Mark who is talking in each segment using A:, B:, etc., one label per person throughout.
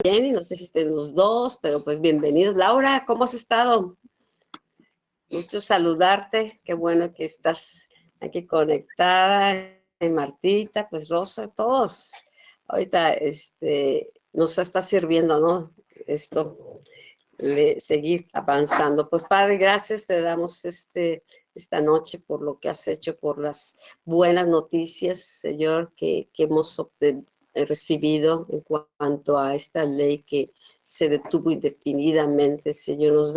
A: Bien, y no sé si estén los dos, pero pues bienvenidos. Laura, ¿cómo has estado? Gusto saludarte, qué bueno que estás aquí conectada. Martita, pues Rosa, todos. Ahorita nos está sirviendo, ¿no? Esto de seguir avanzando. Pues Padre, gracias te damos esta noche por lo que has hecho, por las buenas noticias, Señor, que hemos recibido en cuanto a esta ley que se detuvo indefinidamente. Señor, nos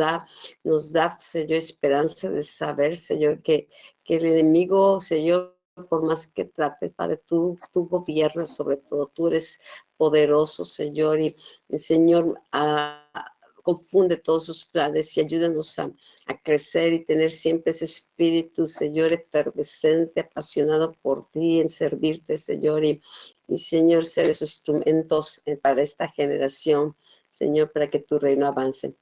A: da, Señor, esperanza de saber, Señor, que el enemigo, Señor, por más que trate, Padre, tú gobiernas sobre todo, tú eres poderoso, Señor, y Señor, confunde todos sus planes y ayúdanos a crecer y tener siempre ese espíritu, Señor, efervescente, apasionado por ti, en servirte, Señor, y Señor, ser esos instrumentos para esta generación, Señor, para que tu reino avance.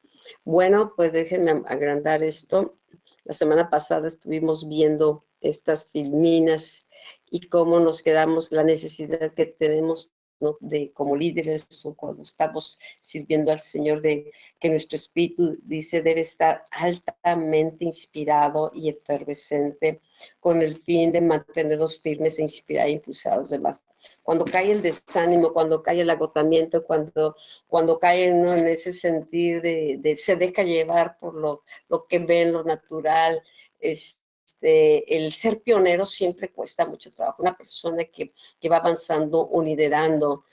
A: Bueno, pues déjenme agrandar esto. La semana pasada estuvimos viendo estas filminas y cómo nos quedamos, la necesidad que tenemos, ¿no? De como líderes o cuando estamos sirviendo al Señor, de que nuestro espíritu, dice, debe estar altamente inspirado y efervescente con el fin de mantenernos firmes e inspirar e impulsar a los demás. Cuando cae el desánimo, cuando cae el agotamiento, cuando cae uno en ese sentir se deja llevar por lo que ve en lo natural, el ser pionero siempre cuesta mucho trabajo. Una persona que va avanzando o liderando,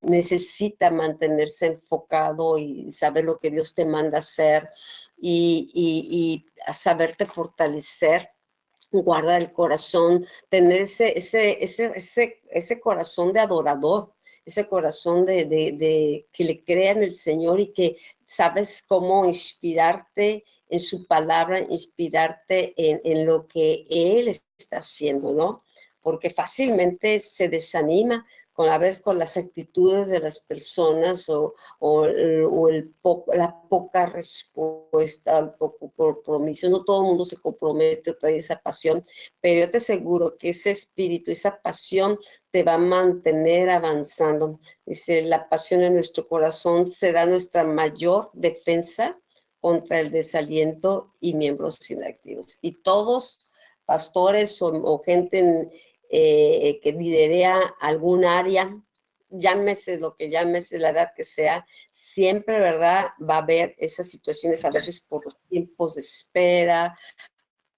A: necesita mantenerse enfocado y saber lo que Dios te manda hacer y a saberte fortalecer, guardar el corazón, tener ese corazón de adorador, ese corazón de que le crea en el Señor y que sabes cómo inspirarte en su palabra, inspirarte en lo que Él está haciendo, ¿no? Porque fácilmente se desanima con las actitudes de las personas la poca respuesta, el poco compromiso. No todo el mundo se compromete o trae esa pasión, pero yo te aseguro que ese espíritu, esa pasión te va a mantener avanzando. Dice, la pasión en nuestro corazón será nuestra mayor defensa contra el desaliento y miembros inactivos. Y todos, pastores o gente que liderea algún área, llámese lo que llámese, la edad que sea, siempre, ¿verdad? Va a haber esas situaciones, a veces por los tiempos de espera,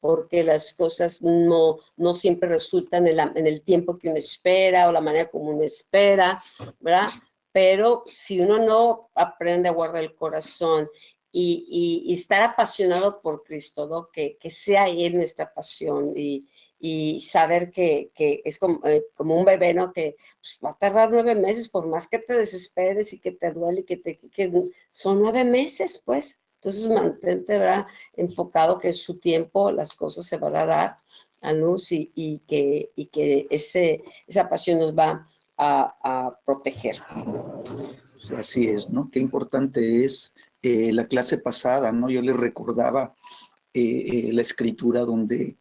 A: porque las cosas no siempre resultan en el tiempo que uno espera o la manera como uno espera, ¿verdad? Pero si uno no aprende a guardar el corazón y estar apasionado por Cristo, ¿no? Que sea Él nuestra pasión y saber que es como un bebé, ¿no? Que pues, va a tardar 9 meses, por más que te desesperes y que te duele, que son 9 meses, pues. Entonces, mantente, ¿verdad? Enfocado que es su tiempo, las cosas se van a dar a luz y que esa pasión nos va a proteger.
B: Así es, ¿no? Qué importante es la clase pasada, ¿no? Yo les recordaba la escritura donde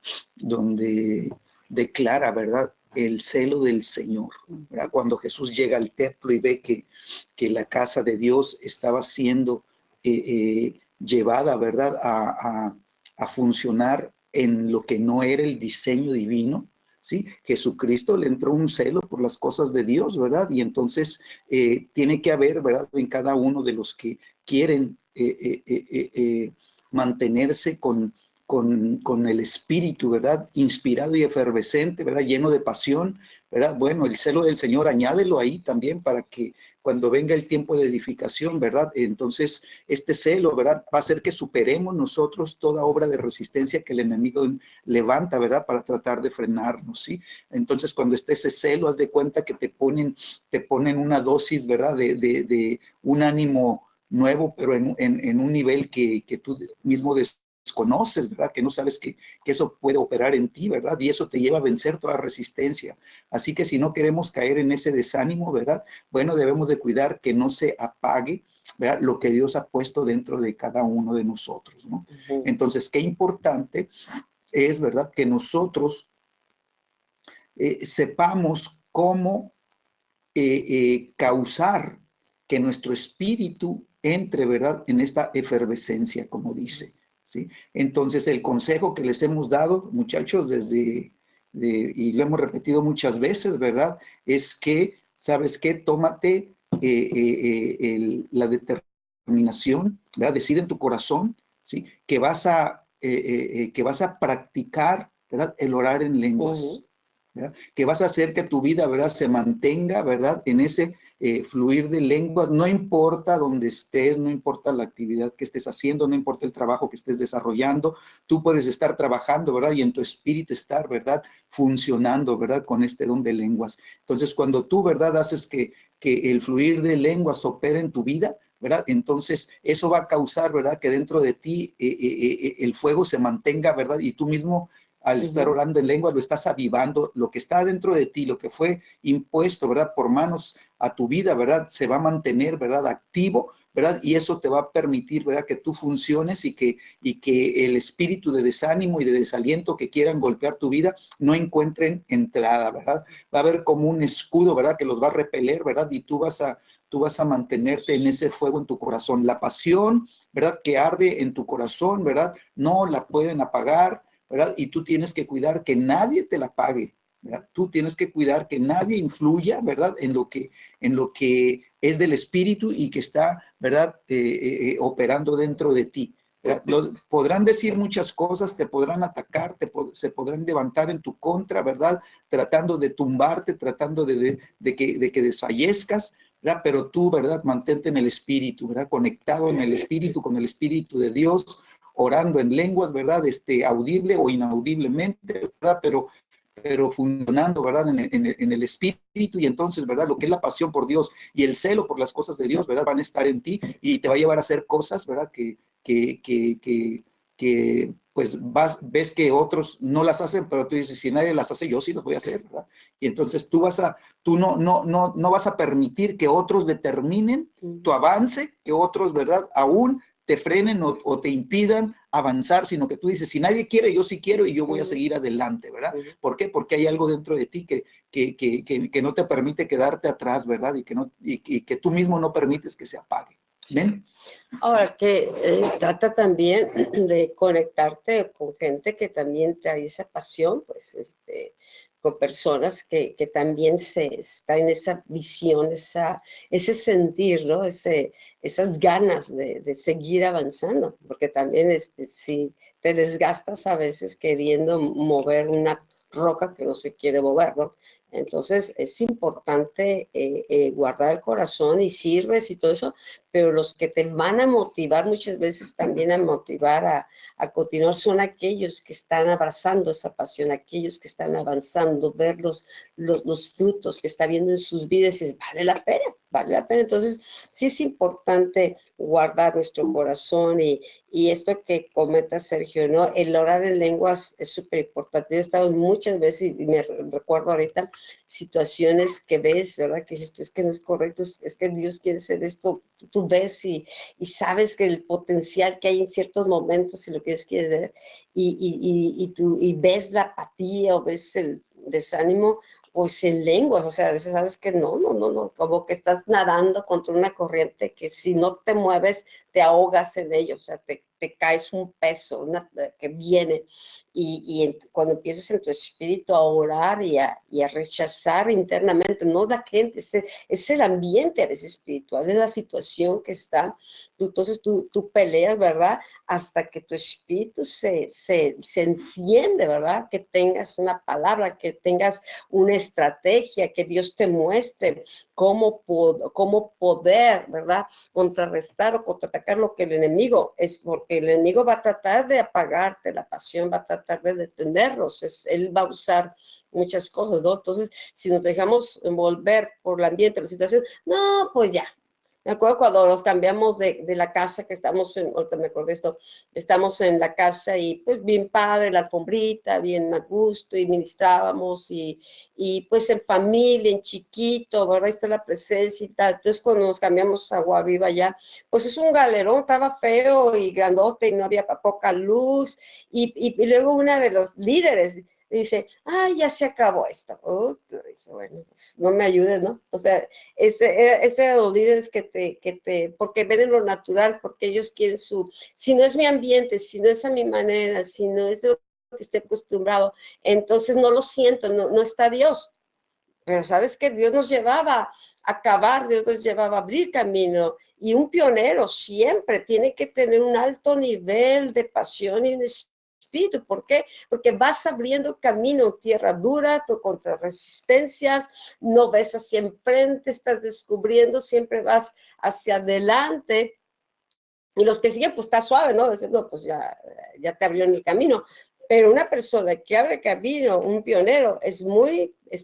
B: declara, ¿verdad? El celo del Señor, ¿verdad? Cuando Jesús llega al templo y ve que la casa de Dios estaba siendo llevada, ¿verdad? A funcionar en lo que no era el diseño divino, ¿sí? Jesucristo le entró un celo por las cosas de Dios, ¿verdad? Y entonces tiene que haber, ¿verdad? En cada uno de los que quieren mantenerse con el espíritu, ¿verdad? Inspirado y efervescente, ¿verdad? Lleno de pasión, ¿verdad? Bueno, el celo del Señor, añádelo ahí también para que cuando venga el tiempo de edificación, ¿verdad? Entonces, este celo, ¿verdad? Va a hacer que superemos nosotros toda obra de resistencia que el enemigo levanta, ¿verdad? Para tratar de frenarnos, ¿sí? Entonces, cuando esté ese celo, haz de cuenta que te ponen una dosis, ¿verdad? De un ánimo nuevo, pero en un nivel que tú mismo desconoces, ¿verdad? Que no sabes que eso puede operar en ti, ¿verdad? Y eso te lleva a vencer toda resistencia. Así que si no queremos caer en ese desánimo, ¿verdad? Bueno, debemos de cuidar que no se apague, ¿verdad? Lo que Dios ha puesto dentro de cada uno de nosotros, ¿no? Entonces, qué importante es, ¿verdad? Que nosotros sepamos cómo causar que nuestro espíritu entre, ¿verdad?, en esta efervescencia, como dice, ¿sí? Entonces, el consejo que les hemos dado, muchachos, y lo hemos repetido muchas veces, ¿verdad?, es que, ¿sabes qué? Tómate la determinación, ¿verdad? Decide en tu corazón, ¿sí?, que vas a practicar, ¿verdad?, el orar en lenguas, ¿verdad?, que vas a hacer que tu vida, ¿verdad?, se mantenga, ¿verdad?, en ese fluir de lenguas, no importa dónde estés, no importa la actividad que estés haciendo, no importa el trabajo que estés desarrollando, tú puedes estar trabajando, ¿verdad?, y en tu espíritu estar, ¿verdad?, funcionando, ¿verdad?, con este don de lenguas. Entonces, cuando tú, ¿verdad?, haces que el fluir de lenguas opere en tu vida, ¿verdad?, entonces eso va a causar, ¿verdad?, que dentro de ti el fuego se mantenga, ¿verdad?, y tú mismo, al estar orando en lengua, lo estás avivando, lo que está dentro de ti, lo que fue impuesto, ¿verdad?, por manos a tu vida, ¿verdad?, se va a mantener, ¿verdad?, activo, ¿verdad?, y eso te va a permitir, ¿verdad?, que tú funciones y que el espíritu de desánimo y de desaliento que quieran golpear tu vida no encuentren entrada, ¿verdad? Va a haber como un escudo, ¿verdad?, que los va a repeler, ¿verdad?, y tú vas a mantenerte en ese fuego en tu corazón. La pasión, ¿verdad?, que arde en tu corazón, ¿verdad?, no la pueden apagar, ¿verdad? Y tú tienes que cuidar que nadie te la pague, ¿verdad? Tú tienes que cuidar que nadie influya, ¿verdad?, en lo que es del espíritu y que está, ¿verdad?, operando dentro de ti. Podrán decir muchas cosas, te podrán atacar, se podrán levantar en tu contra, ¿verdad?, tratando de tumbarte, tratando de que desfallezcas, ¿verdad? Pero tú, ¿verdad?, mantente en el espíritu, ¿verdad?, conectado en el espíritu, con el espíritu de Dios, orando en lenguas, ¿verdad?, audible o inaudiblemente, ¿verdad?, pero funcionando, ¿verdad?, en el espíritu, y entonces, ¿verdad?, lo que es la pasión por Dios y el celo por las cosas de Dios, ¿verdad?, van a estar en ti y te va a llevar a hacer cosas, ¿verdad?, que pues ves que otros no las hacen, pero tú dices, si nadie las hace, yo sí las voy a hacer, ¿verdad? Y entonces tú no vas a permitir que otros determinen tu avance, que otros, ¿verdad?, aún te frenen o te impidan avanzar, sino que tú dices, si nadie quiere, yo sí quiero y yo voy a seguir adelante, ¿verdad? ¿Por qué? Porque hay algo dentro de ti que no te permite quedarte atrás, ¿verdad? Y que tú mismo no permites que se apague. ¿Ven?
A: Ahora que trata también de conectarte con gente que también trae esa pasión, pues con personas que también están en esa visión, ese sentir, ¿no? Esas ganas de seguir avanzando, porque también si te desgastas a veces queriendo mover una roca que no se quiere mover, ¿no? Entonces es importante guardar el corazón y sirves y todo eso, pero los que te van a motivar muchas veces también a motivar a continuar son aquellos que están abrazando esa pasión, aquellos que están avanzando, ver los frutos que está viendo en sus vidas y vale la pena, vale la pena. Entonces, sí es importante guardar nuestro corazón y esto que comenta Sergio, ¿no? El orar en lenguas es súper importante. Yo he estado muchas veces y me recuerdo ahorita situaciones que ves, ¿verdad? Que dices, es que no es correcto, es que Dios quiere hacer esto. Tú ves y sabes que el potencial que hay en ciertos momentos y lo que Dios quiere ver y ves la apatía o ves el desánimo, pues en lenguas, o sea, a veces sabes que no, como que estás nadando contra una corriente que si no te mueves, te ahogas en ello, o sea, te caes un peso que viene. Cuando empiezas en tu espíritu a orar y a rechazar internamente, no la gente, es el ambiente a veces espiritual, es la situación que está, entonces tú peleas, ¿verdad? Hasta que tu espíritu se enciende, ¿verdad? Que tengas una palabra, que tengas una estrategia, que Dios te muestre cómo poder, ¿verdad? Contrarrestar o contraatacar lo que el enemigo es, porque el enemigo va a tratar de apagarte la pasión, va a tratar de detenernos, él va a usar muchas cosas, ¿no? Entonces, si nos dejamos envolver por el ambiente, la situación, no, pues ya. Me acuerdo cuando nos cambiamos de la casa que estamos ahorita me acordé esto, estamos en la casa y pues bien padre, la alfombrita, bien a gusto y ministrábamos y pues en familia, en chiquito, ¿verdad? Ahí está la presencia y tal. Entonces cuando nos cambiamos a Agua Viva ya, pues es un galerón, estaba feo y grandote y no había poca luz y luego una de los líderes dice, ay, ya se acabó esto. Dije, bueno, pues, no me ayudes, ¿no? O sea, ese era los líderes porque ven en lo natural, porque ellos quieren si no es mi ambiente, si no es a mi manera, si no es lo que esté acostumbrado, entonces no lo siento, no está Dios. Pero sabes que Dios nos llevaba a acabar, Dios nos llevaba a abrir camino. Y un pionero siempre tiene que tener un alto nivel de pasión y de espíritu. ¿Por qué? Porque vas abriendo camino en tierra dura, contra resistencias, no ves hacia enfrente, estás descubriendo, siempre vas hacia adelante. Y los que siguen, pues está suave, ¿no? Dicen, no, pues ya te abrieron el camino. Pero una persona que abre camino, un pionero, es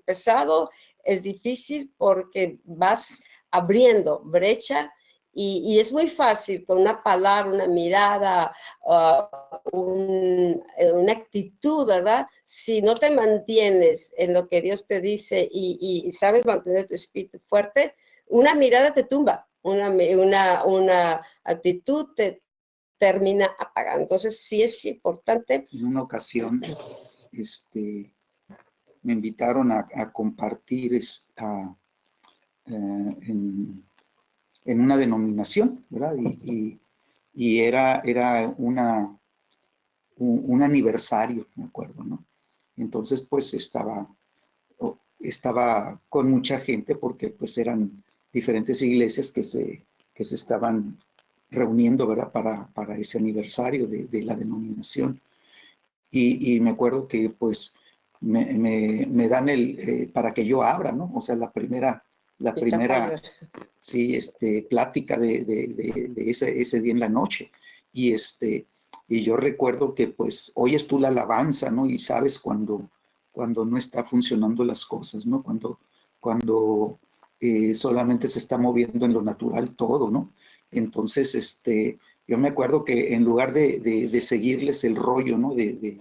A: pesado, es difícil porque vas abriendo brecha y es muy fácil con una palabra, una mirada, una actitud, ¿verdad? Si no te mantienes en lo que Dios te dice y sabes mantener tu espíritu fuerte, una mirada te tumba, una actitud te termina apagando. Entonces sí es importante.
B: En una ocasión, me invitaron a compartir en una denominación, ¿verdad? Y era un aniversario, me acuerdo, ¿no? Entonces, pues estaba con mucha gente porque pues eran diferentes iglesias que se estaban reuniendo, ¿verdad? Para ese aniversario de la denominación. Y me acuerdo que pues me dan para que yo abra, ¿no? O sea, la primera, sí, plática de ese día en la noche. Y y yo recuerdo que pues oyes tú la alabanza, ¿no? Y sabes cuando no está funcionando las cosas, ¿no? Cuando solamente se está moviendo en lo natural todo, ¿no? Entonces, yo me acuerdo que en lugar de seguirles el rollo, ¿no? De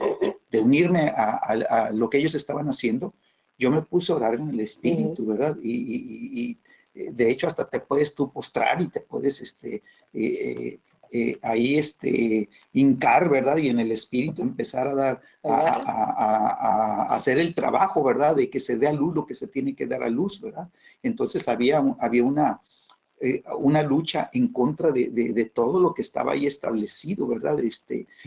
B: unirme a lo que ellos estaban haciendo, yo me puse a orar en el Espíritu, ¿verdad? Y de hecho hasta te puedes tú postrar y te puedes ahí hincar, ¿verdad? Y en el Espíritu empezar a dar, a hacer el trabajo, ¿verdad? De que se dé a luz lo que se tiene que dar a luz, ¿verdad? Entonces había una lucha en contra de todo lo que estaba ahí establecido, ¿verdad?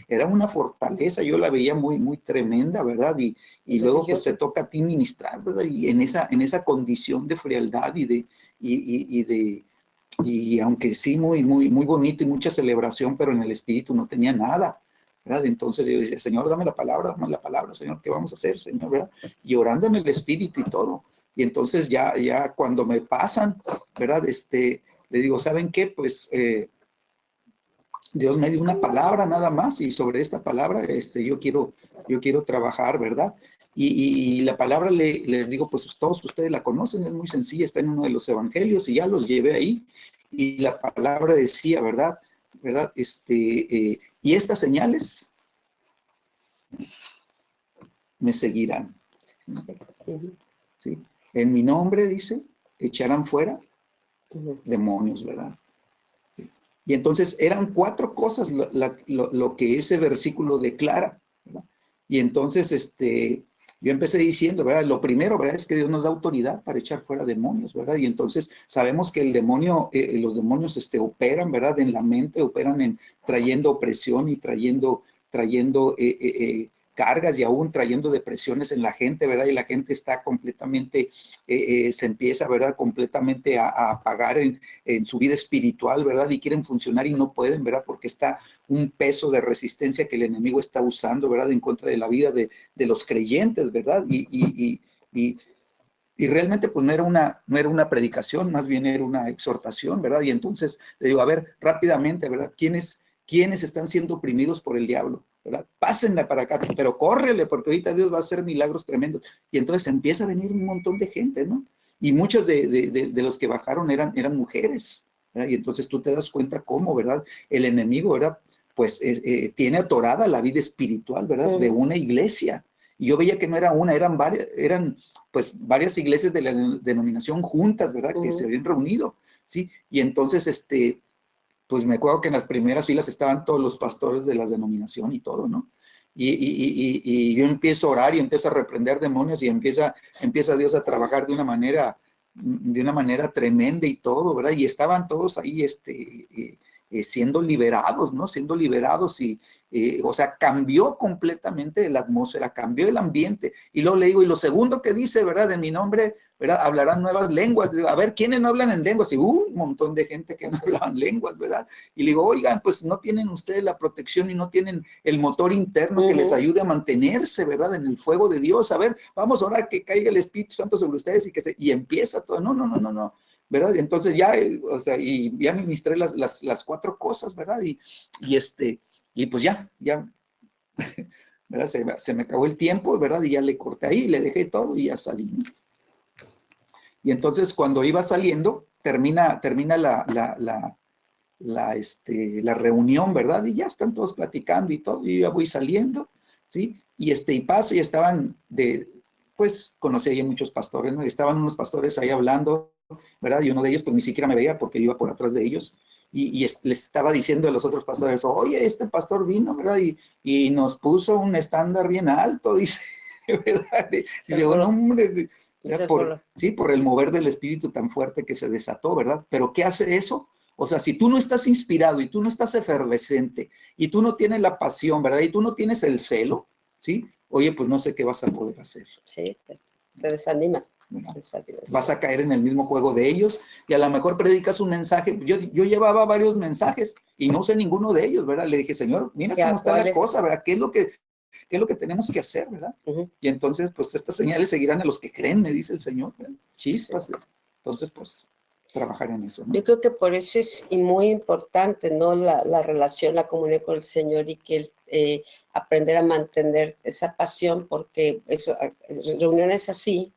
B: Era una fortaleza, yo la veía muy, muy tremenda, ¿verdad? Y luego pues te toca a ti ministrar, ¿verdad? Y en esa condición de frialdad y aunque sí muy, muy, muy bonito y mucha celebración, pero en el espíritu no tenía nada, ¿verdad? Entonces yo decía, Señor, dame la palabra, Señor, ¿qué vamos a hacer, Señor? ¿Verdad? Y orando en el espíritu y todo. Y entonces ya cuando me pasan, ¿verdad? Le digo, ¿saben qué? Pues Dios me dio una palabra nada más y sobre esta palabra yo quiero trabajar, ¿verdad? Y la palabra les digo, pues todos ustedes la conocen, es muy sencilla, está en uno de los evangelios y ya los llevé ahí. Y la palabra decía, ¿verdad? Y estas señales me seguirán. ¿Sí? En mi nombre, dice, echarán fuera demonios, ¿verdad? ¿Sí? Y entonces eran 4 cosas lo que ese versículo declara, ¿verdad? Y entonces, yo empecé diciendo, ¿verdad? Lo primero, ¿verdad? Es que Dios nos da autoridad para echar fuera demonios, ¿verdad? Y entonces sabemos que los demonios, operan, ¿verdad? En la mente, operan trayendo opresión y trayendo cargas y aún trayendo depresiones en la gente, ¿verdad? Y la gente está completamente, se empieza, ¿verdad? Completamente a apagar en su vida espiritual, ¿verdad? Y quieren funcionar y no pueden, ¿verdad? Porque está un peso de resistencia que el enemigo está usando, ¿verdad? En contra de la vida de los creyentes, ¿verdad? Y realmente pues no era una predicación, más bien era una exhortación, ¿verdad? Y entonces le digo, a ver, rápidamente, ¿verdad? ¿Quiénes están siendo oprimidos por el diablo? ¿Verdad? Pásenla para acá, pero córrele, porque ahorita Dios va a hacer milagros tremendos. Y entonces empieza a venir un montón de gente, ¿no? Y muchos de los que bajaron eran mujeres, ¿verdad? Y entonces tú te das cuenta cómo, ¿verdad? El enemigo, ¿verdad? Pues tiene atorada la vida espiritual, ¿verdad? De una iglesia. Y yo veía que no era una, eran varias iglesias de la denominación juntas, ¿verdad? Que se habían reunido, ¿sí? Y entonces, pues me acuerdo que en las primeras filas estaban todos los pastores de la denominación y todo, ¿no? y yo empiezo a orar y empiezo a reprender demonios y empieza Dios a trabajar de una manera tremenda y todo, ¿verdad? Y estaban todos ahí, siendo liberados, ¿no? Siendo liberados o sea, cambió completamente la atmósfera, cambió el ambiente. Y luego le digo, y lo segundo que dice, ¿verdad? De mi nombre, ¿verdad? Hablarán nuevas lenguas. Digo, a ver, ¿quiénes no hablan en lenguas? Y un montón de gente que no hablaban lenguas, ¿verdad? Y le digo, oigan, pues no tienen ustedes la protección y no tienen el motor interno que les ayude a mantenerse, ¿verdad? En el fuego de Dios. A ver, vamos a orar que caiga el Espíritu Santo sobre ustedes y empieza todo. No. ¿Verdad? Entonces ya, o sea, y ya ministré las 4 cosas, ¿verdad? Y pues ya, ¿verdad? Se me acabó el tiempo, ¿verdad? Y ya le corté ahí, le dejé todo y ya salí, ¿no? Y entonces cuando iba saliendo, termina la reunión, ¿verdad? Y ya están todos platicando y todo, y yo ya voy saliendo, ¿sí? Y paso y estaban pues conocí ahí muchos pastores, ¿no? Y estaban unos pastores ahí hablando, ¿verdad? Y uno de ellos pues ni siquiera me veía porque yo iba por atrás de ellos. Les estaba diciendo a los otros pastores, oye, este pastor vino, ¿verdad? Y nos puso un estándar bien alto, dice, ¿verdad? Dice, bueno, hombre, por el mover del espíritu tan fuerte que se desató, ¿verdad? Pero ¿qué hace eso? O sea, si tú no estás inspirado y tú no estás efervescente y tú no tienes la pasión, ¿verdad? Y tú no tienes el celo, ¿sí? Oye, pues no sé qué vas a poder hacer.
A: Sí, te desanimas.
B: Vas a caer en el mismo juego de ellos y a lo mejor predicas un mensaje. Yo llevaba varios mensajes y no sé ninguno de ellos, ¿verdad? Le dije, Señor, mira cómo está la cosa, ¿verdad? ¿Qué es lo que tenemos que hacer, ¿verdad? Y entonces, pues estas señales seguirán a los que creen, me dice el Señor, ¿verdad? Chispas. Sí. Entonces, pues, trabajar en eso, ¿no?
A: Yo creo que por eso es muy importante, ¿no? La relación, la comunión con el Señor y que aprender a mantener esa pasión, porque eso, reuniones así,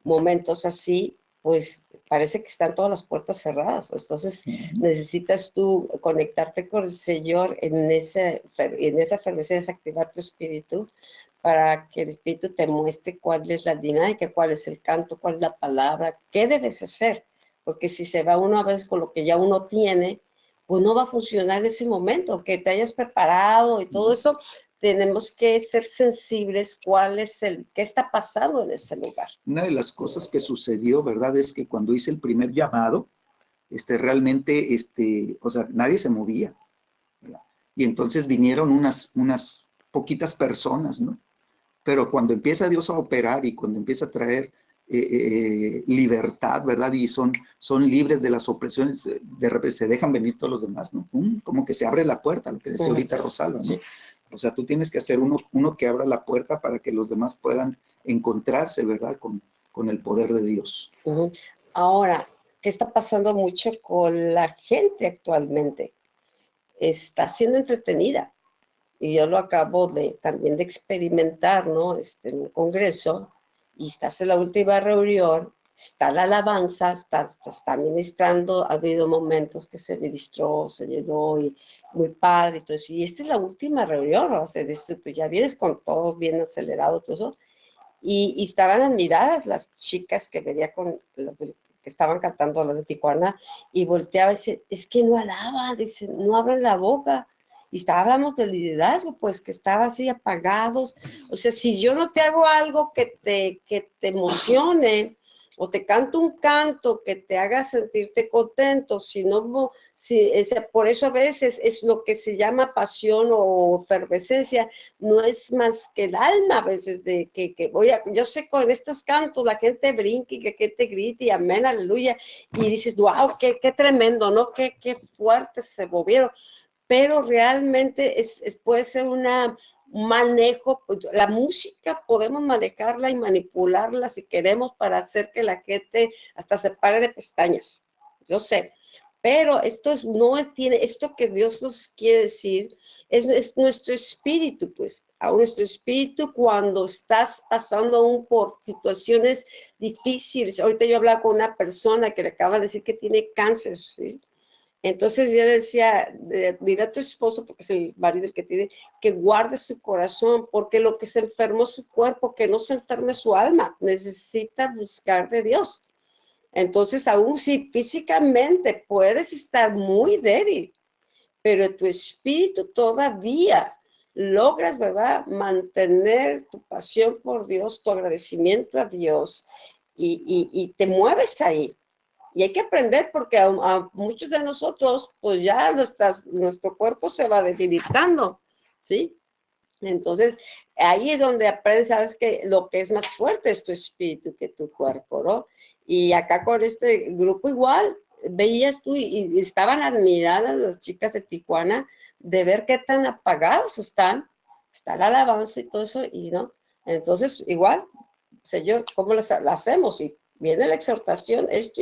A: momentos así, pues parece que están todas las puertas cerradas. Entonces necesitas tú conectarte con el Señor en esa efervescencia, activar tu espíritu para que el espíritu te muestre cuál es la dinámica, cuál es el canto, cuál es la palabra, qué debes hacer. Porque si se va uno a veces con lo que ya uno tiene, pues no va a funcionar en ese momento, que te hayas preparado y todo eso. Tenemos que ser sensibles qué está pasando en ese lugar.
B: Una de las cosas que sucedió, ¿verdad? Es que cuando hice el primer llamado, realmente, o sea, nadie se movía, ¿verdad? Y entonces vinieron unas poquitas personas, ¿no? Pero cuando empieza Dios a operar y cuando empieza a traer libertad, ¿verdad? Y son libres de las opresiones, de repente se dejan venir todos los demás, ¿no? Como que se abre la puerta, lo que decía ahorita Rosalba, ¿no? Sí. O sea, tú tienes que hacer uno que abra la puerta para que los demás puedan encontrarse, ¿verdad? Con el poder de Dios.
A: Ahora, ¿qué está pasando mucho con la gente actualmente? Está siendo entretenida. Y yo lo acabo también de experimentar, ¿no? En un congreso, y estás en la última reunión, está la alabanza, está ministrando, ha habido momentos que se ministró, se llenó, y muy padre, y todo eso. Y esta es la última reunión, ¿no? O sea, pues ya vienes con todos bien acelerado, todo eso. Y estaban admiradas las chicas que venía que estaban cantando las de Tijuana, y volteaba y dice, es que no alaba, dice, no abren la boca. Y estábamos de liderazgo, pues que estaba así apagados. O sea, si yo no te hago algo que te emocione, o te canto un canto que te haga sentirte contento, por eso a veces es lo que se llama pasión o efervescencia, no es más que el alma a veces de que yo sé con estos cantos la gente brinca y que te grite y amén, aleluya, y dices, wow, qué tremendo, ¿no? Qué fuertes se movieron. Pero realmente puede ser un manejo, la música podemos manejarla y manipularla si queremos para hacer que la gente hasta se pare de pestañas, yo sé, pero esto esto que Dios nos quiere decir es nuestro espíritu, pues, a nuestro espíritu cuando estás pasando aún por situaciones difíciles. Ahorita yo hablaba con una persona que le acaba de decir que tiene cáncer, ¿sí? Entonces yo le decía, dile a tu esposo, porque es el marido el que tiene, que guarde su corazón, porque lo que se enfermó su cuerpo, que no se enferme su alma, necesita buscar de Dios. Entonces, aún si físicamente puedes estar muy débil, pero tu espíritu todavía logras, ¿verdad?, mantener tu pasión por Dios, tu agradecimiento a Dios, y te mueves ahí. Y hay que aprender porque a muchos de nosotros, pues ya nuestro cuerpo se va debilitando, ¿sí? Entonces, ahí es donde aprendes, sabes que lo que es más fuerte es tu espíritu que tu cuerpo, ¿no? Y acá con este grupo igual, veías tú y estaban admiradas las chicas de Tijuana de ver qué tan apagados está la alabanza y todo eso, y no. Entonces, igual, Señor, ¿cómo lo hacemos? Y viene la exhortación, esto,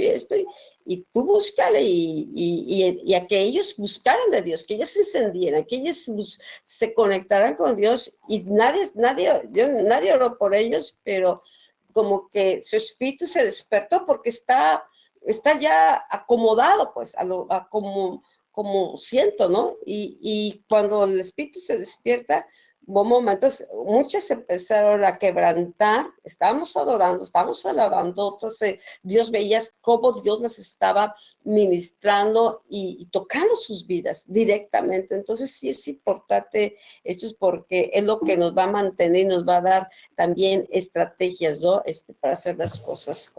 A: y tú búscale, y a que ellos buscaran de Dios, que ellos se encendieran, que ellos se conectaran con Dios, y nadie oró por ellos, pero como que su espíritu se despertó porque está ya acomodado, pues, como siento, ¿no? Y cuando el espíritu se despierta, hubo momentos, muchas empezaron a quebrantar, estábamos adorando, estábamos alabando, otras, Dios veías cómo Dios les estaba ministrando y tocando sus vidas directamente. Entonces sí es importante esto, es porque es lo que nos va a mantener y nos va a dar también estrategias, ¿no? Para hacer las cosas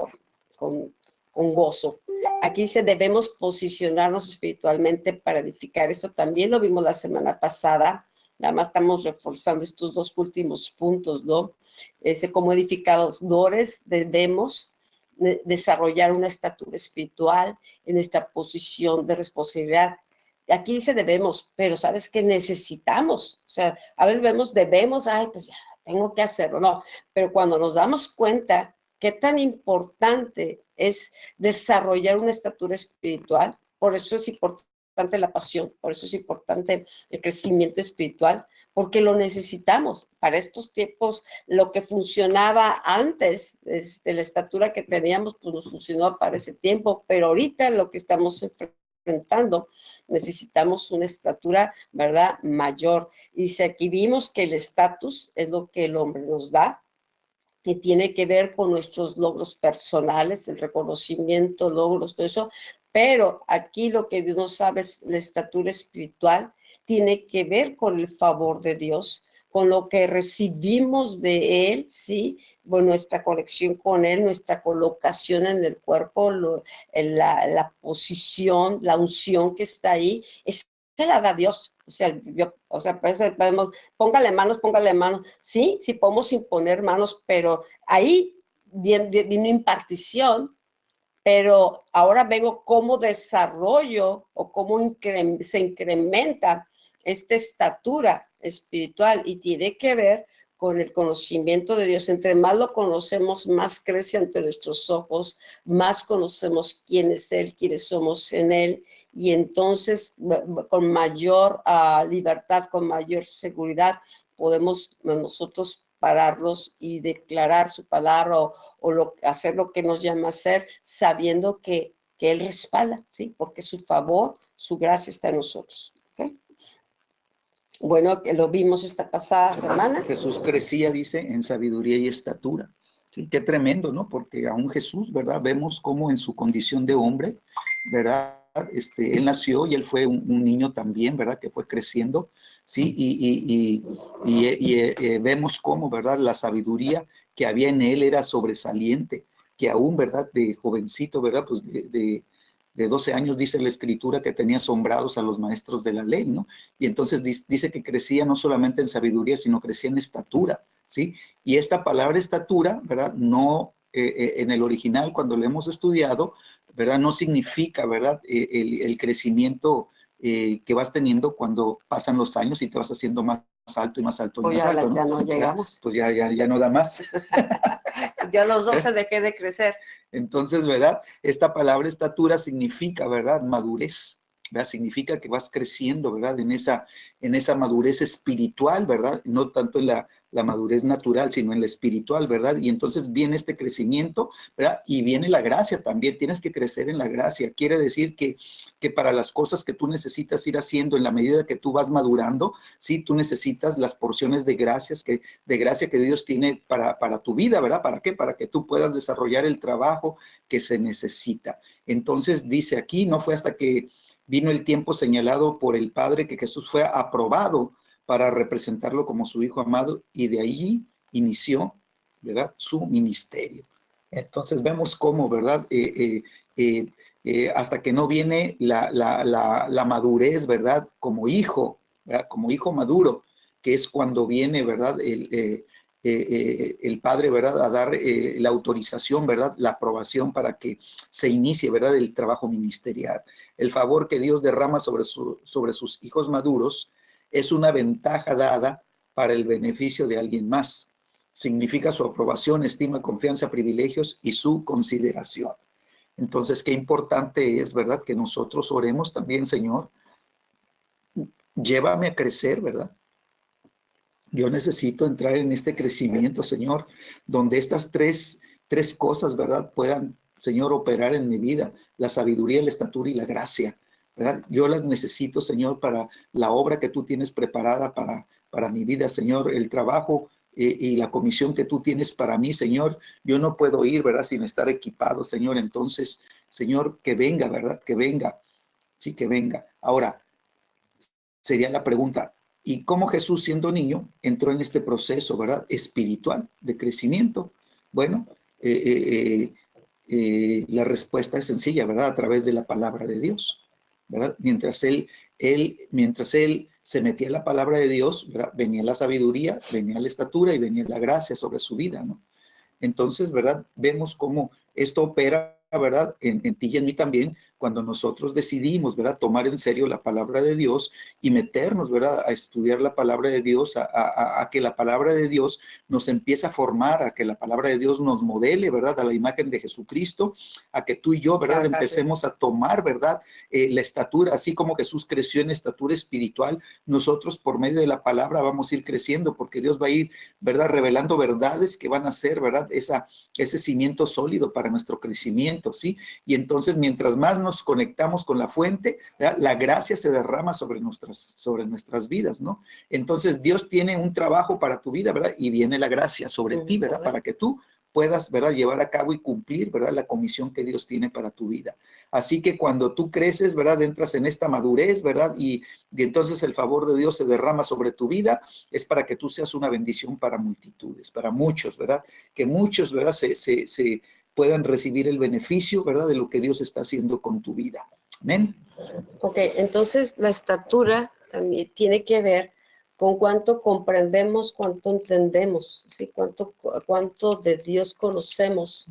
A: con gozo. Aquí dice, debemos posicionarnos espiritualmente para edificar. Eso también lo vimos la semana pasada. Nada más estamos reforzando estos dos últimos puntos, ¿no? Como edificadores debemos desarrollar una estatura espiritual en nuestra posición de responsabilidad. Aquí dice debemos, pero ¿sabes qué necesitamos? O sea, a veces vemos debemos, ay, pues ya, tengo que hacerlo, no. Pero cuando nos damos cuenta qué tan importante es desarrollar una estatura espiritual, por eso es importante la pasión, por eso es importante el crecimiento espiritual, porque lo necesitamos. Para estos tiempos, lo que funcionaba antes de la estatura que teníamos, pues nos funcionó para ese tiempo, pero ahorita lo que estamos enfrentando, necesitamos una estatura, ¿verdad?, mayor. Y si aquí vimos que el estatus es lo que el hombre nos da, que tiene que ver con nuestros logros personales, el reconocimiento, logros, todo eso, pero aquí lo que Dios nos sabe es la estatura espiritual, tiene que ver con el favor de Dios, con lo que recibimos de Él, ¿sí? Bueno, nuestra conexión con Él, nuestra colocación en el cuerpo, la posición, la unción que está ahí, se la da Dios. Pues, podemos, póngale manos, sí, sí podemos imponer manos, pero ahí viene una impartición, pero ahora vengo cómo desarrollo o cómo se incrementa esta estatura espiritual, y tiene que ver con el conocimiento de Dios. Entre más lo conocemos, más crece ante nuestros ojos, más conocemos quién es Él, quiénes somos en Él, y entonces con mayor libertad, con mayor seguridad, podemos nosotros pararlos y declarar su palabra hacer lo que nos llama a hacer, sabiendo que Él respalda, ¿sí? Porque su favor, su gracia está en nosotros. ¿Okay? Bueno, que lo vimos esta pasada semana.
B: Jesús crecía, dice, en sabiduría y estatura. Sí, qué tremendo, ¿no? Porque aún Jesús, ¿verdad? Vemos cómo en su condición de hombre, ¿verdad? Él nació y él fue un niño también, ¿verdad? Que fue creciendo, ¿sí? Vemos cómo, ¿verdad? La sabiduría que había en él era sobresaliente, que aún, ¿verdad? De jovencito, ¿verdad? Pues de 12 años dice la escritura que tenía asombrados a los maestros de la ley, ¿no? Y entonces dice que crecía no solamente en sabiduría, sino crecía en estatura, ¿sí? Y esta palabra estatura, ¿verdad? No, en el original, cuando lo hemos estudiado, ¿verdad? No significa, ¿verdad? El crecimiento que vas teniendo cuando pasan los años y te vas haciendo más alto y más alto y
A: pues
B: más alto, ¿no?
A: Ya no llegamos.
B: Pues ya no da más.
A: Ya los 12 dejé de crecer.
B: Entonces, ¿verdad? Esta palabra estatura significa, ¿verdad? Madurez, ¿verdad? Significa que vas creciendo, ¿verdad? En esa madurez espiritual, ¿verdad? No tanto en la madurez natural, sino en la espiritual, ¿verdad? Y entonces viene este crecimiento, ¿verdad? Y viene la gracia también, tienes que crecer en la gracia. Quiere decir que para las cosas que tú necesitas ir haciendo en la medida que tú vas madurando, sí, tú necesitas las porciones de gracia que Dios tiene para tu vida, ¿verdad? ¿Para qué? Para que tú puedas desarrollar el trabajo que se necesita. Entonces dice aquí, no fue hasta que vino el tiempo señalado por el Padre que Jesús fue aprobado para representarlo como su Hijo amado, y de ahí inició, ¿verdad?, su ministerio. Entonces vemos cómo, ¿verdad?, hasta que no viene la madurez, ¿verdad?, como hijo, ¿verdad?, como hijo maduro, que es cuando viene, ¿verdad?, el padre, ¿verdad?, a dar la autorización, ¿verdad?, la aprobación para que se inicie, ¿verdad?, el trabajo ministerial. El favor que Dios derrama sobre sus hijos maduros es una ventaja dada para el beneficio de alguien más. Significa su aprobación, estima, confianza, privilegios y su consideración. Entonces, qué importante es, ¿verdad?, que nosotros oremos también, Señor, llévame a crecer, ¿verdad? Yo necesito entrar en este crecimiento, Señor, donde estas tres cosas, ¿verdad?, puedan, Señor, operar en mi vida: la sabiduría, la estatura y la gracia, ¿verdad? Yo las necesito, Señor, para la obra que tú tienes preparada para mi vida, Señor, el trabajo y la comisión que tú tienes para mí, Señor. Yo no puedo ir, ¿verdad?, sin estar equipado, Señor. Entonces, Señor, que venga, ¿verdad?, que venga, sí, que venga. Ahora, sería la pregunta: ¿y cómo Jesús, siendo niño, entró en este proceso, ¿verdad?, espiritual de crecimiento? Bueno, la respuesta es sencilla, ¿verdad?, a través de la palabra de Dios, ¿verdad? Mientras él se metía en la palabra de Dios, ¿verdad?, venía la sabiduría, venía la estatura y venía la gracia sobre su vida, ¿no? Entonces, ¿verdad?, vemos cómo esto opera, ¿verdad?, en ti y en mí también, cuando nosotros decidimos, ¿verdad?, tomar en serio la palabra de Dios y meternos, ¿verdad?, a estudiar la palabra de Dios, a que la palabra de Dios nos empiece a formar, a que la palabra de Dios nos modele, ¿verdad?, a la imagen de Jesucristo, a que tú y yo, ¿verdad?, empecemos a tomar, ¿verdad?, la estatura, así como Jesús creció en estatura espiritual, nosotros por medio de la palabra vamos a ir creciendo, porque Dios va a ir, ¿verdad?, revelando verdades que van a ser, ¿verdad?, ese cimiento sólido para nuestro crecimiento, ¿sí? Y entonces, mientras más nos conectamos con la fuente, ¿verdad?, la gracia se derrama sobre nuestras vidas, ¿no? Entonces, Dios tiene un trabajo para tu vida, ¿verdad? Y viene la gracia sobre ti, ¿verdad?, para que tú puedas, ¿verdad?, llevar a cabo y cumplir, ¿verdad?, la comisión que Dios tiene para tu vida. Así que cuando tú creces, ¿verdad?, entras en esta madurez, ¿verdad?, y entonces el favor de Dios se derrama sobre tu vida, es para que tú seas una bendición para multitudes, para muchos, ¿verdad?, que muchos, ¿verdad?, se puedan recibir el beneficio, ¿verdad?, de lo que Dios está haciendo con tu vida. Amén.
A: Ok, entonces la estatura también tiene que ver con cuánto comprendemos, cuánto entendemos, ¿sí? Cuánto de Dios conocemos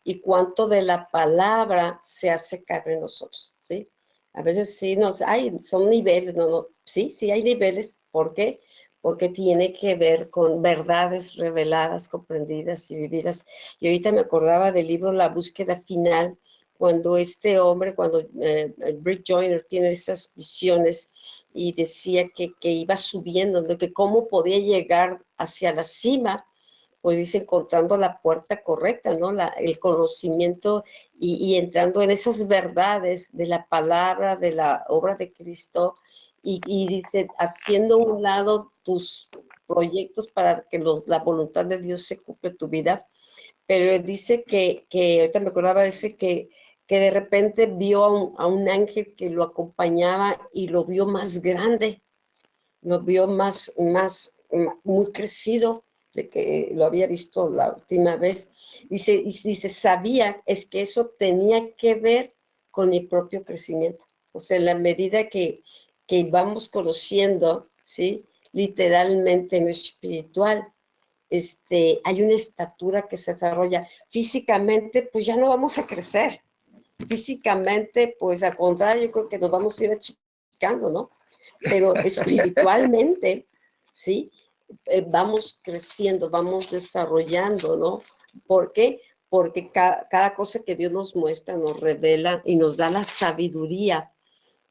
A: y cuánto de la palabra se hace carne en nosotros, ¿sí? A veces sí son niveles, sí hay niveles. ¿Por qué? Porque tiene que ver con verdades reveladas, comprendidas y vividas. Y ahorita me acordaba del libro La búsqueda final, cuando Rick Joyner tiene esas visiones y decía que iba subiendo, de que cómo podía llegar hacia la cima, pues dice, encontrando la puerta correcta, ¿no? El conocimiento y entrando en esas verdades de la palabra, de la obra de Cristo, y dice, haciendo a un lado tus proyectos para que la voluntad de Dios se cumpla en tu vida. Pero dice que ahorita me acordaba, dice que de repente vio a un ángel que lo acompañaba y lo vio más grande, lo vio muy crecido de que lo había visto la última vez. Dice, sabía, es que eso tenía que ver con mi propio crecimiento. O sea, en la medida que vamos conociendo, ¿sí?, literalmente en lo espiritual, hay una estatura que se desarrolla. Físicamente, pues ya no vamos a crecer. Físicamente, pues al contrario, yo creo que nos vamos a ir achicando, ¿no? Pero espiritualmente, ¿sí? Vamos creciendo, vamos desarrollando, ¿no? ¿Por qué? Porque cada cosa que Dios nos muestra, nos revela y nos da la sabiduría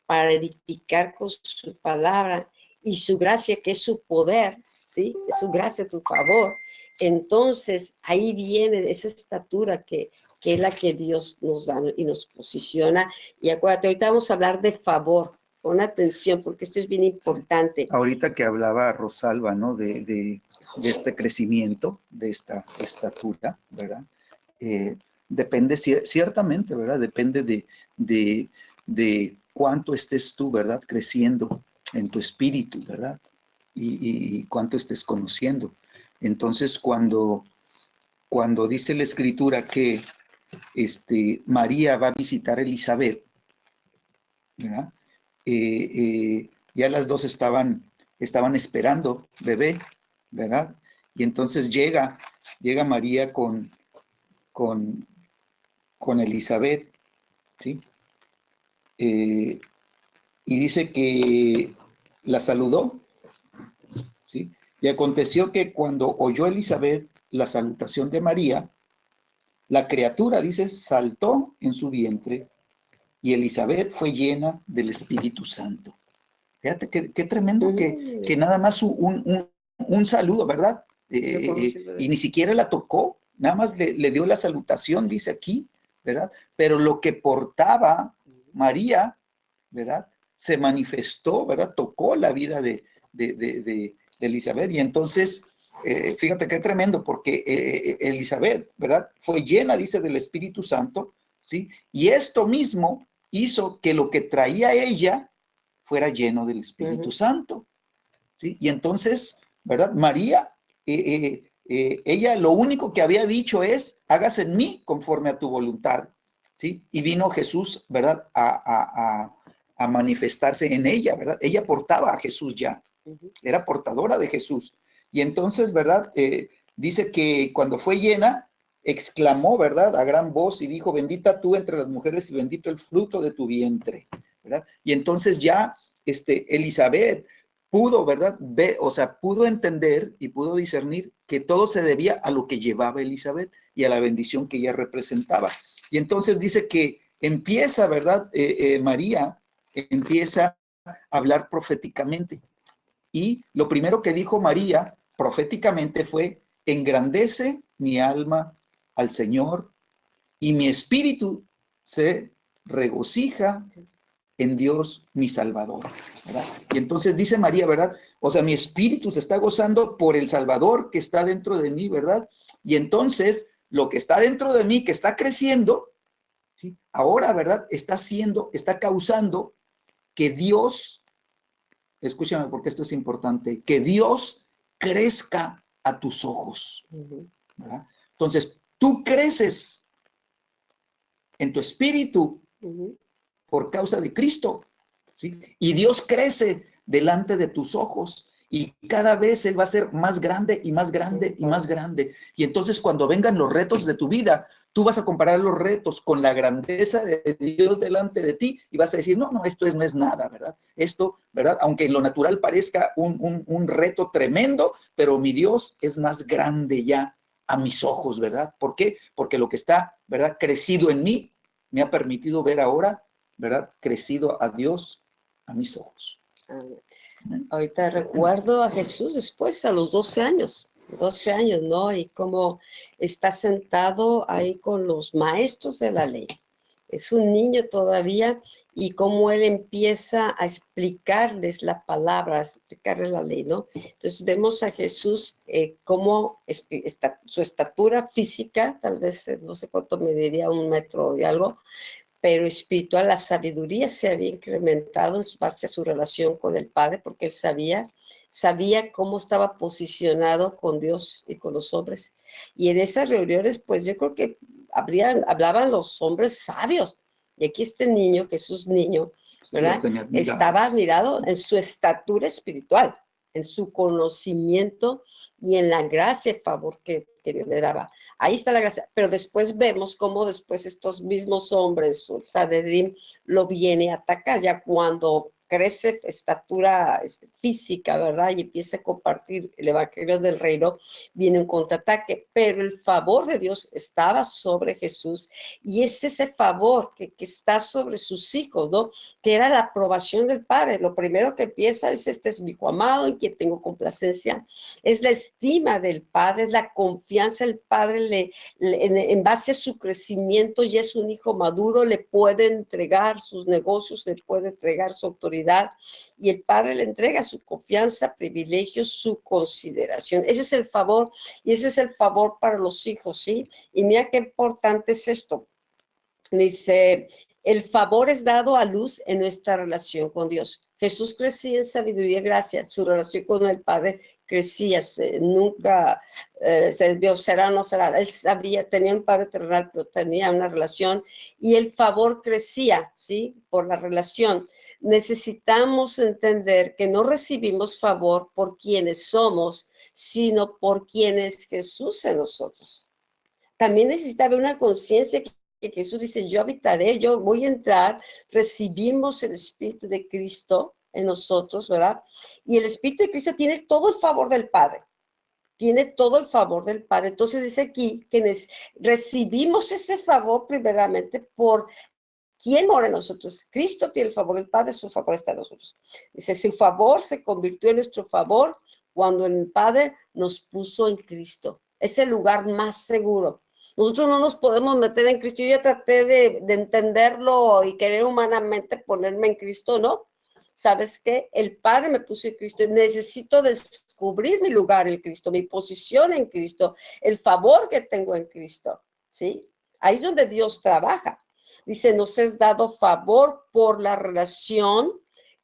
A: para edificar con su palabra y su gracia, que es su poder, ¿sí? Es su gracia, tu favor. Entonces, ahí viene esa estatura que es la que Dios nos da y nos posiciona. Y acuérdate, ahorita vamos a hablar de favor. Pon atención, porque esto es bien importante.
B: Ahorita que hablaba Rosalba, ¿no?, de este crecimiento, de esta estatura, ¿verdad? Depende, ciertamente, ¿verdad?, depende de cuánto estés tú, ¿verdad?, creciendo en tu espíritu, ¿verdad? y cuánto estés conociendo. Entonces, cuando dice la Escritura que María va a visitar a Elizabeth, ¿verdad? Ya las dos estaban esperando bebé, ¿verdad? Y entonces llega María con Elizabeth, ¿sí? Y dice que la saludó, ¿sí? Y aconteció que cuando oyó Elizabeth la salutación de María, la criatura, dice, saltó en su vientre y Elizabeth fue llena del Espíritu Santo. Fíjate qué tremendo que nada más un saludo, ¿verdad? Y ni siquiera la tocó, nada más le dio la salutación, dice aquí, ¿verdad? Pero lo que portaba María, ¿verdad? Se manifestó, ¿verdad? Tocó la vida de Elizabeth. Y entonces, fíjate qué tremendo, porque Elizabeth, ¿verdad? Fue llena, dice, del Espíritu Santo, ¿sí? Y esto mismo hizo que lo que traía ella fuera lleno del Espíritu Santo, ¿sí? Y entonces, ¿verdad? María, ella lo único que había dicho es, hágase en mí conforme a tu voluntad, ¿sí? Y vino Jesús, ¿verdad? A manifestarse en ella, ¿verdad? Ella portaba a Jesús ya, era portadora de Jesús. Y entonces, ¿verdad? Dice que cuando fue llena, exclamó, ¿verdad? A gran voz y dijo, bendita tú entre las mujeres y bendito el fruto de tu vientre, ¿verdad? Y entonces ya, Elizabeth pudo, ¿verdad? O sea, pudo entender y pudo discernir que todo se debía a lo que llevaba Elizabeth y a la bendición que ella representaba. Y entonces dice que empieza, ¿verdad? María empieza a hablar proféticamente. Y lo primero que dijo María proféticamente fue, engrandece mi alma al Señor y mi espíritu se regocija en Dios mi Salvador, ¿verdad? Y entonces dice María, ¿verdad? O sea, mi espíritu se está gozando por el Salvador que está dentro de mí, ¿verdad? Y entonces lo que está dentro de mí, que está creciendo, ¿sí? Ahora, ¿verdad? Está causando que Dios, escúchame porque esto es importante, que Dios crezca a tus ojos, ¿verdad? Entonces, tú creces en tu espíritu por causa de Cristo, ¿sí? Y Dios crece delante de tus ojos y cada vez Él va a ser más grande y más grande y más grande. Y entonces cuando vengan los retos de tu vida, tú vas a comparar los retos con la grandeza de Dios delante de ti y vas a decir, no, esto no es nada, ¿verdad? Esto, ¿verdad? Aunque en lo natural parezca un reto tremendo, pero mi Dios es más grande ya a mis ojos, ¿verdad? ¿Por qué? Porque lo que está, ¿verdad? Crecido en mí me ha permitido ver ahora, ¿verdad? Crecido a Dios a mis ojos.
A: Ahorita recuerdo a Jesús después, a los 12 años, ¿no? Y cómo está sentado ahí con los maestros de la ley. Es un niño todavía y cómo él empieza a explicarles la palabra, a explicarles la ley, ¿no? Entonces vemos a Jesús cómo su estatura física, tal vez no sé cuánto mediría, 1 metro y algo, pero espiritual, la sabiduría se había incrementado en base a su relación con el Padre, porque él sabía cómo estaba posicionado con Dios y con los hombres. Y en esas reuniones, pues yo creo que hablaban los hombres sabios. Y aquí este niño, que es un niño, ¿verdad? Estaba admirado en su estatura espiritual, en su conocimiento y en la gracia y favor que Dios le daba. Ahí está la gracia, pero después vemos cómo después estos mismos hombres, el Sanedrín, lo viene a atacar, ya cuando crece estatura física, ¿verdad? Y empieza a compartir el evangelio del reino, viene un contraataque, pero el favor de Dios estaba sobre Jesús y es ese favor que está sobre sus hijos, ¿no? Que era la aprobación del Padre. Lo primero que empieza es, este es mi hijo amado en quien tengo complacencia, es la estima del Padre, es la confianza del Padre, en base a su crecimiento, ya es un hijo maduro, le puede entregar sus negocios, le puede entregar su autoridad, y el Padre le entrega su confianza, privilegios, su consideración. Ese es el favor, y ese es el favor para los hijos, ¿sí? Y mira qué importante es esto. Dice, El favor es dado a luz en nuestra relación con Dios. Jesús crecía en sabiduría y gracia, su relación con el Padre crecía, nunca se desvió, será o no será. Él sabía, tenía un Padre terrenal, pero tenía una relación y el favor crecía, ¿sí? Por la relación. Necesitamos entender que no recibimos favor por quienes somos, sino por quien es Jesús en nosotros. También necesita haber una conciencia que Jesús dice, yo habitaré, yo voy a entrar, recibimos el Espíritu de Cristo en nosotros, ¿verdad? Y el Espíritu de Cristo tiene todo el favor del Padre, tiene todo el favor del Padre. Entonces dice aquí que recibimos ese favor primeramente por ¿quién mora en nosotros? Cristo tiene el favor del Padre, su favor está en nosotros. Dice, su favor se convirtió en nuestro favor cuando el Padre nos puso en Cristo. Es el lugar más seguro. Nosotros no nos podemos meter en Cristo. Yo ya traté de entenderlo y querer humanamente ponerme en Cristo, ¿no? ¿Sabes qué? El Padre me puso en Cristo y necesito descubrir mi lugar en Cristo, mi posición en Cristo, el favor que tengo en Cristo, ¿sí? Ahí es donde Dios trabaja. Dice, nos es dado favor por la relación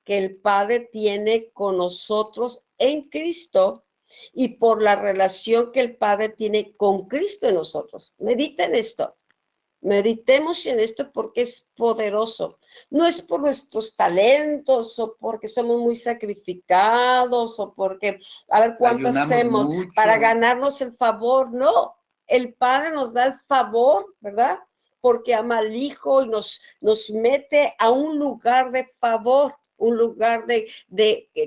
A: que el Padre tiene con nosotros en Cristo y por la relación que el Padre tiene con Cristo en nosotros. Mediten esto. Meditemos en esto porque es poderoso. No es por nuestros talentos o porque somos muy sacrificados o porque, a ver cuánto
B: Ayunamos
A: hacemos
B: mucho.
A: para ganarnos el favor. No, el Padre nos da el favor, ¿verdad? Porque ama al Hijo y nos mete a un lugar de favor, un lugar de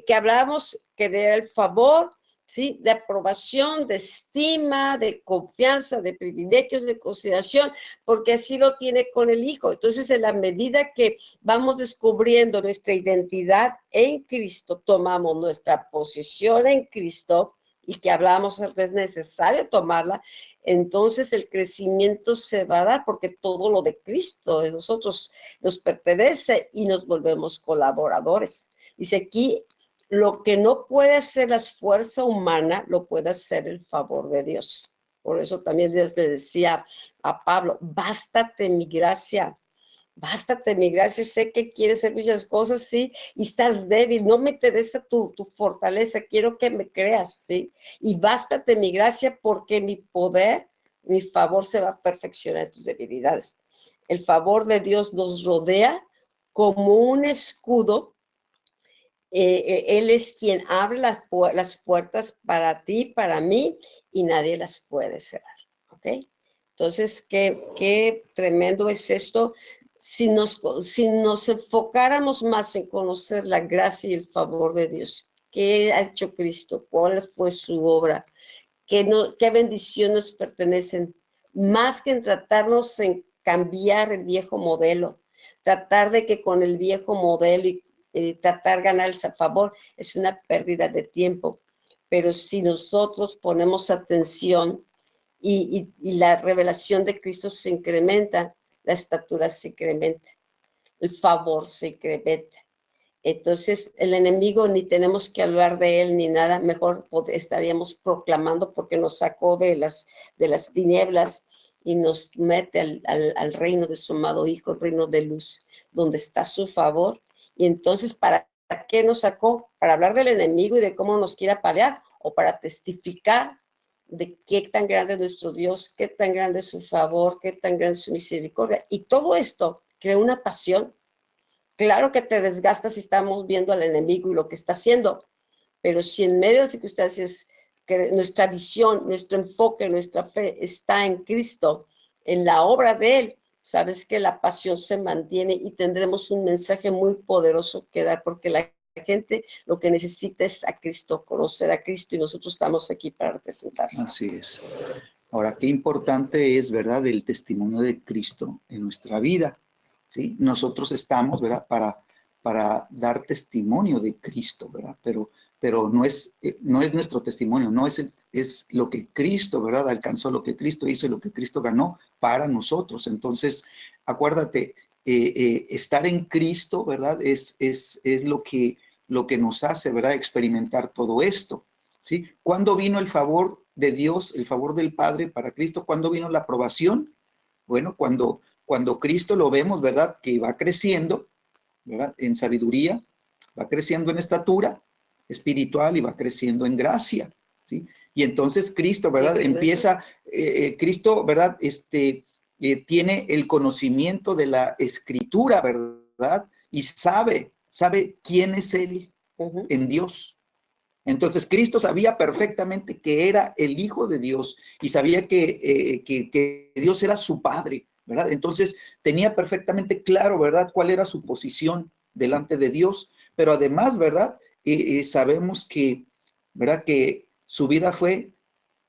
A: que hablamos que era el favor, ¿sí? De aprobación, de estima, de confianza, de privilegios, de consideración, porque así lo tiene con el Hijo. Entonces, en la medida que vamos descubriendo nuestra identidad en Cristo, tomamos nuestra posición en Cristo y que hablamos que es necesario tomarla, entonces el crecimiento se va a dar porque todo lo de Cristo de nosotros nos pertenece y nos volvemos colaboradores. Dice aquí, lo que no puede hacer la fuerza humana, lo puede hacer el favor de Dios. Por eso también Dios le decía a Pablo, bástate mi gracia, sé que quieres hacer muchas cosas, sí, y estás débil, no me interesa tu fortaleza, quiero que me creas, sí, y bástate mi gracia porque mi poder, mi favor se va a perfeccionar en tus debilidades. El favor de Dios nos rodea como un escudo. Él es quien abre las puertas para ti, para mí, y nadie las puede cerrar, ¿ok? Entonces, qué tremendo es esto. Si nos enfocáramos más en conocer la gracia y el favor de Dios, qué ha hecho Cristo, cuál fue su obra, qué bendición nos pertenecen, más que en tratarnos en cambiar el viejo modelo, tratar de que con el viejo modelo y tratar ganarles a favor, es una pérdida de tiempo. Pero si nosotros ponemos atención y la revelación de Cristo se incrementa, la estatura se incrementa, el favor se incrementa. Entonces, el enemigo ni tenemos que hablar de él ni nada, mejor estaríamos proclamando porque nos sacó de las tinieblas y nos mete al reino de su amado Hijo, el reino de luz, donde está su favor. Y entonces, ¿para qué nos sacó? Para hablar del enemigo y de cómo nos quiere apalear o para testificar de qué tan grande es nuestro Dios, qué tan grande es su favor, qué tan grande es su misericordia. Y todo esto crea una pasión. Claro que te desgastas si estamos viendo al enemigo y lo que está haciendo, pero si en medio de circunstancias que nuestra visión, nuestro enfoque, nuestra fe está en Cristo, en la obra de Él, sabes que la pasión se mantiene y tendremos un mensaje muy poderoso que dar, porque la gente lo que necesita es a Cristo, conocer a Cristo, y nosotros estamos aquí para representarlo.
B: Así es. Ahora, qué importante es, ¿verdad?, el testimonio de Cristo en nuestra vida, ¿sí? Nosotros estamos, ¿verdad?, para dar testimonio de Cristo, ¿verdad? Pero no es nuestro testimonio, no es lo que Cristo, ¿verdad?, alcanzó, lo que Cristo hizo y lo que Cristo ganó para nosotros. Entonces, acuérdate, estar en Cristo, ¿verdad?, es lo que nos hace, ¿verdad?, experimentar todo esto, ¿sí? ¿Cuándo vino el favor de Dios, el favor del Padre para Cristo? ¿Cuándo vino la aprobación? Bueno, cuando cuando Cristo lo vemos, ¿verdad? Que va creciendo, ¿verdad? En sabiduría, va creciendo en estatura espiritual y va creciendo en gracia, ¿sí? Y entonces Cristo, ¿verdad? Empieza, Cristo, ¿verdad? Tiene el conocimiento de la Escritura, ¿verdad? Y sabe quién es Él en Dios. Entonces Cristo sabía perfectamente que era el Hijo de Dios y sabía que Dios era su Padre, ¿verdad? Entonces tenía perfectamente claro, ¿verdad?, cuál era su posición delante de Dios, pero además, ¿verdad?, sabemos que, ¿verdad?, que su vida fue,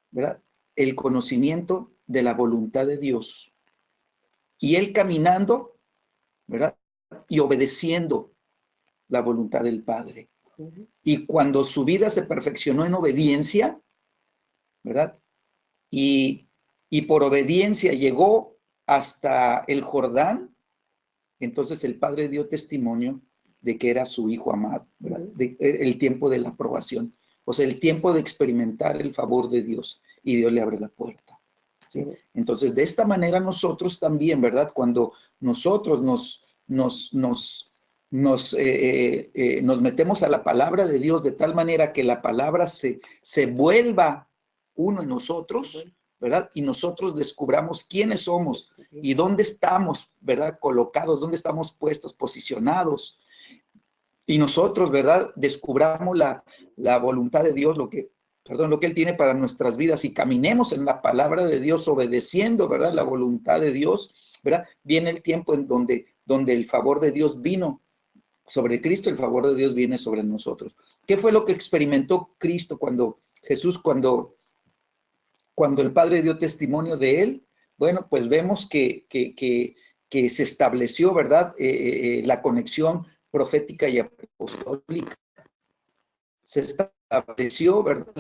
B: ¿verdad?, el conocimiento de la voluntad de Dios. Y él caminando, ¿verdad?, y obedeciendo la voluntad del Padre. Y cuando su vida se perfeccionó en obediencia, ¿verdad? Y por obediencia llegó hasta el Jordán, entonces el Padre dio testimonio de que era su Hijo amado, ¿verdad? El tiempo de la aprobación, o sea, el tiempo de experimentar el favor de Dios, y Dios le abre la puerta, ¿sí? Entonces, de esta manera nosotros también, ¿verdad? Cuando nosotros nos metemos a la palabra de Dios de tal manera que la palabra se vuelva uno en nosotros, ¿verdad? Y nosotros descubramos quiénes somos y dónde estamos, ¿verdad? Colocados, dónde estamos puestos, posicionados. Y nosotros, ¿verdad? Descubramos la voluntad de Dios, lo que Él tiene para nuestras vidas, y caminemos en la palabra de Dios, obedeciendo, ¿verdad?, la voluntad de Dios, ¿verdad? Viene el tiempo en donde el favor de Dios vino sobre Cristo, el favor de Dios viene sobre nosotros. ¿Qué fue lo que experimentó Cristo cuando Jesús, cuando el Padre dio testimonio de él? Bueno, pues vemos que se estableció, ¿verdad?, la conexión profética y apostólica. Se estableció, ¿verdad?,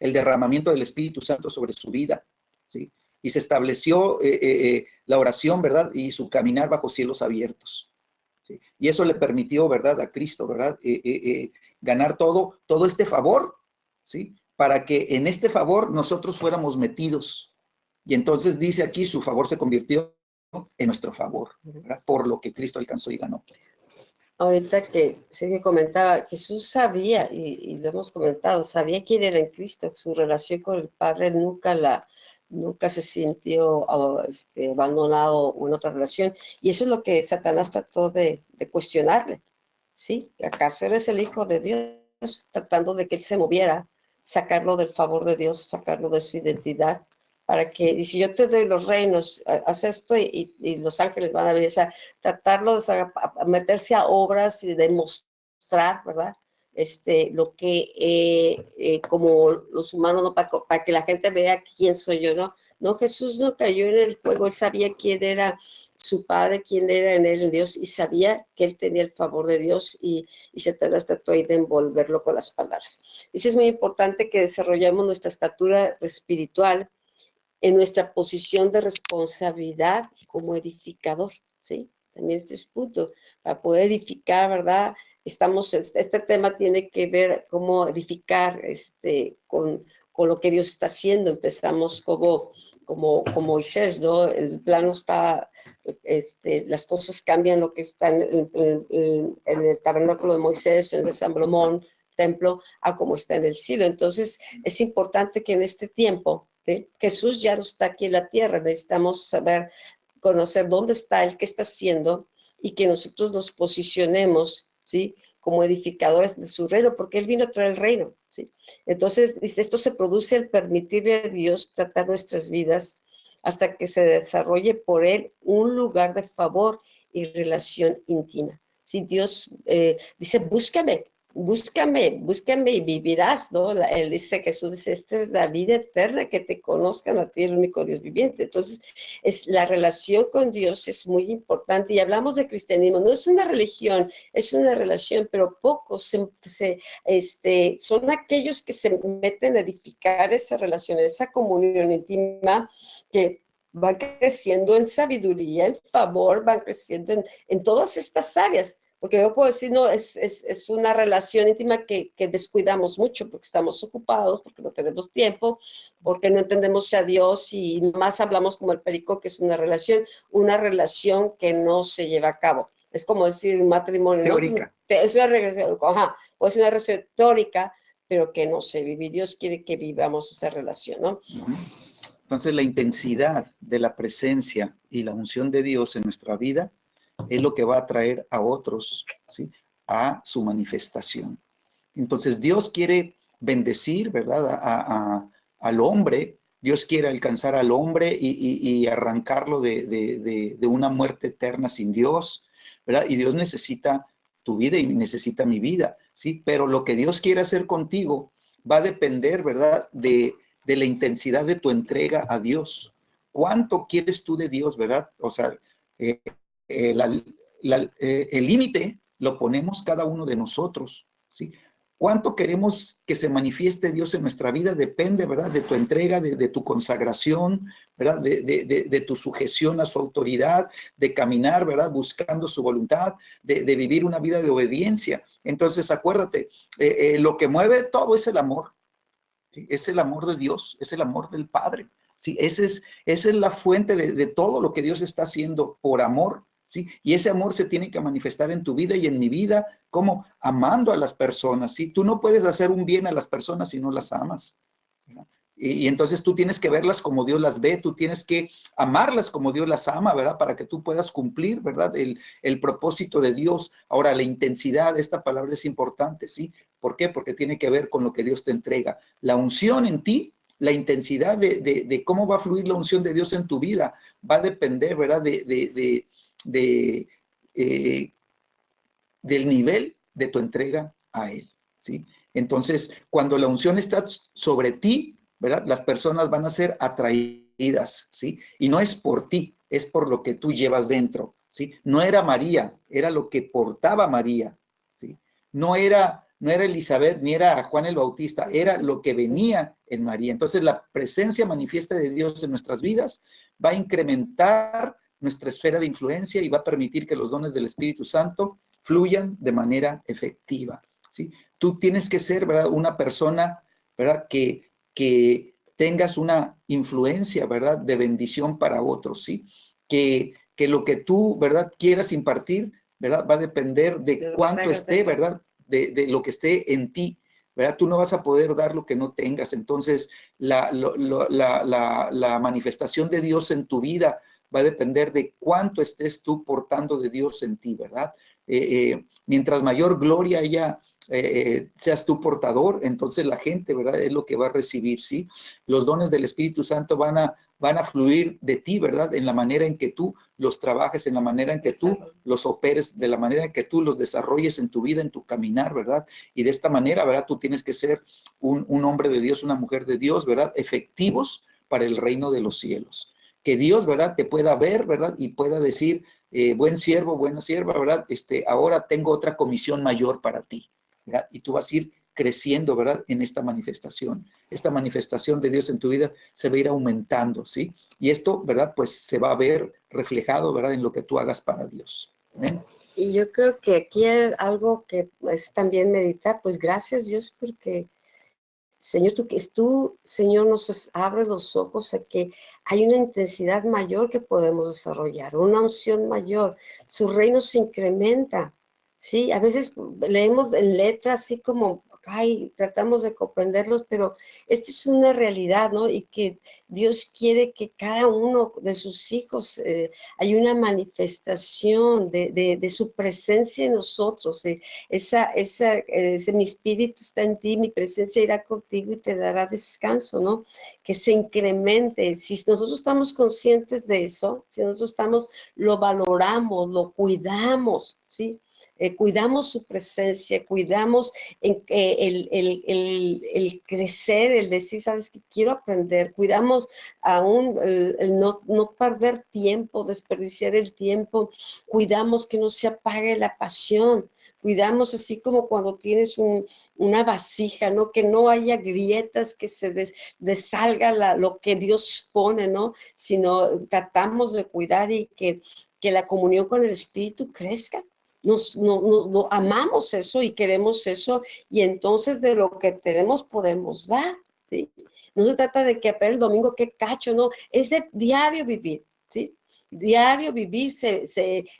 B: el derramamiento del Espíritu Santo sobre su vida, ¿sí? Y se estableció la oración, ¿verdad?, y su caminar bajo cielos abiertos, ¿sí? Y eso le permitió, ¿verdad?, a Cristo, ¿verdad?, ganar todo este favor, ¿sí?, para que en este favor nosotros fuéramos metidos. Y entonces dice aquí, su favor se convirtió en nuestro favor, ¿verdad?, por lo que Cristo alcanzó y ganó.
A: Ahorita que sí que comentaba, Jesús sabía, y lo hemos comentado, sabía quién era en Cristo, su relación con el Padre nunca se sintió abandonado en otra relación. Y eso es lo que Satanás trató de cuestionarle. ¿Sí? ¿Acaso eres el Hijo de Dios? Tratando de que él se moviera, sacarlo del favor de Dios, sacarlo de su identidad, para que, y si yo te doy los reinos, haz esto y los ángeles van a venir, o sea, tratarlo de meterse a obras y demostrar, ¿verdad? Lo que como los humanos, ¿no? Para que la gente vea quién soy yo, ¿no? No, Jesús no cayó en el juego, él sabía quién era su padre, quién era en él, en Dios, y sabía que él tenía el favor de Dios, y Satanás trató ahí de envolverlo con las palabras. Y es muy importante que desarrollemos nuestra estatura espiritual en nuestra posición de responsabilidad como edificador, ¿sí? También este es punto, para poder edificar, ¿verdad? Este tema tiene que ver cómo edificar con lo que Dios está haciendo. Empezamos como Moisés, ¿no? El plano está, las cosas cambian, lo que está en el tabernáculo de Moisés, en el de Salomón, templo, a como está en el cielo. Entonces, es importante que en este tiempo, ¿sí? Jesús ya no está aquí en la tierra, necesitamos conocer dónde está Él, qué está haciendo, y que nosotros nos posicionemos, ¿sí?, como edificadores de su reino, porque Él vino a traer el reino, ¿sí? Entonces, esto se produce al permitirle a Dios tratar nuestras vidas hasta que se desarrolle por Él un lugar de favor y relación íntima. Si Dios dice, búscame y vivirás, ¿no? Él dice, Jesús dice, esta es la vida eterna, que te conozcan a ti, el único Dios viviente. Entonces, la relación con Dios es muy importante, y hablamos de cristianismo, no es una religión, es una relación, pero pocos son aquellos que se meten a edificar esa relación, esa comunión íntima, que van creciendo en sabiduría, en favor, van creciendo en todas estas áreas, Porque yo puedo decir, no, es una relación íntima que descuidamos mucho porque estamos ocupados, porque no tenemos tiempo, porque no entendemos a Dios y más hablamos como el perico, que es una relación que no se lleva a cabo. Es como decir un matrimonio, ¿no?
B: Teórica.
A: Es una relación, ajá, o es una relación teórica, pero que no se vive. Dios quiere que vivamos esa relación, ¿no?
B: Entonces, la intensidad de la presencia y la unción de Dios en nuestra vida es lo que va a atraer a otros, ¿sí?, a su manifestación. Entonces, Dios quiere bendecir, ¿verdad?, al hombre. Dios quiere alcanzar al hombre y arrancarlo de una muerte eterna sin Dios, ¿verdad? Y Dios necesita tu vida y necesita mi vida, ¿sí? Pero lo que Dios quiere hacer contigo va a depender, ¿verdad?, de la intensidad de tu entrega a Dios. ¿Cuánto quieres tú de Dios, verdad? O sea, eh, el límite lo ponemos cada uno de nosotros, ¿sí? ¿Cuánto queremos que se manifieste Dios en nuestra vida? Depende, ¿verdad?, de tu entrega, de tu consagración, ¿verdad?, de tu sujeción a su autoridad, de caminar, ¿verdad?, buscando su voluntad, de vivir una vida de obediencia. Entonces, acuérdate, lo que mueve todo es el amor, ¿sí? Es el amor de Dios, es el amor del Padre, ¿sí? Esa es la fuente de todo lo que Dios está haciendo por amor, ¿sí? Y ese amor se tiene que manifestar en tu vida y en mi vida, como amando a las personas, ¿sí? Tú no puedes hacer un bien a las personas si no las amas, ¿verdad? Y entonces tú tienes que verlas como Dios las ve, tú tienes que amarlas como Dios las ama, ¿verdad? Para que tú puedas cumplir, ¿verdad?, el propósito de Dios. Ahora, la intensidad de esta palabra es importante, ¿sí? ¿Por qué? Porque tiene que ver con lo que Dios te entrega. La unción en ti, la intensidad de cómo va a fluir la unción de Dios en tu vida, va a depender, ¿verdad?, del nivel de tu entrega a Él, ¿sí? Entonces, cuando la unción está sobre ti, ¿verdad?, las personas van a ser atraídas, ¿sí? Y no es por ti, es por lo que tú llevas dentro, ¿sí? No era María, era lo que portaba María, ¿sí? No era Elizabeth, ni era Juan el Bautista, era lo que venía en María. Entonces, la presencia manifiesta de Dios en nuestras vidas va a incrementar nuestra esfera de influencia y va a permitir que los dones del Espíritu Santo fluyan de manera efectiva, ¿sí? Tú tienes que ser, ¿verdad?, una persona, ¿verdad?, que tengas una influencia, ¿verdad?, de bendición para otros, ¿sí? Que lo que tú, ¿verdad?, quieras impartir, ¿verdad?, va a depender de cuánto esté, ¿verdad?, de lo que esté en ti, ¿verdad? Tú no vas a poder dar lo que no tengas. Entonces, la manifestación de Dios en tu vida va a depender de cuánto estés tú portando de Dios en ti, ¿verdad? Mientras mayor gloria haya, seas tú portador, entonces la gente, ¿verdad?, es lo que va a recibir, ¿sí? Los dones del Espíritu Santo van a fluir de ti, ¿verdad?, en la manera en que tú los trabajes, en la manera en que tú los operes, de la manera en que tú los desarrolles en tu vida, en tu caminar, ¿verdad? Y de esta manera, ¿verdad?, tú tienes que ser un hombre de Dios, una mujer de Dios, ¿verdad?, efectivos para el reino de los cielos. Que Dios, ¿verdad?, te pueda ver, ¿verdad?, y pueda decir, buen siervo, buena sierva, ¿verdad?, ahora tengo otra comisión mayor para ti, ¿verdad? Y tú vas a ir creciendo, ¿verdad?, en esta manifestación. Esta manifestación de Dios en tu vida se va a ir aumentando, ¿sí? Y esto, ¿verdad?, pues se va a ver reflejado, ¿verdad?, en lo que tú hagas para Dios. ¿Amén?
A: Y yo creo que aquí es algo que es también meditar, pues gracias Dios porque Señor, tú, Señor, nos abres los ojos a que hay una intensidad mayor que podemos desarrollar, una unción mayor. Su reino se incrementa, ¿sí? A veces leemos en letras así como, ay, tratamos de comprenderlos, pero esta es una realidad, ¿no? Y que Dios quiere que cada uno de sus hijos hay una manifestación de su presencia en nosotros, mi espíritu está en ti, mi presencia irá contigo y te dará descanso, ¿no? Que se incremente. Si nosotros estamos conscientes de eso, si nosotros lo valoramos, lo cuidamos, ¿sí? Cuidamos su presencia, cuidamos el crecer, el decir, sabes que quiero aprender, cuidamos aún el no perder tiempo, desperdiciar el tiempo, cuidamos que no se apague la pasión, cuidamos así como cuando tienes una vasija, ¿no? Que no haya grietas, que se desalga lo que Dios pone, ¿no? Sino tratamos de cuidar y que la comunión con el Espíritu crezca amamos eso y queremos eso, y entonces de lo que tenemos podemos dar, ¿sí? No se trata de que el domingo qué cacho, no, es de diario vivir, ¿sí? Diario vivir,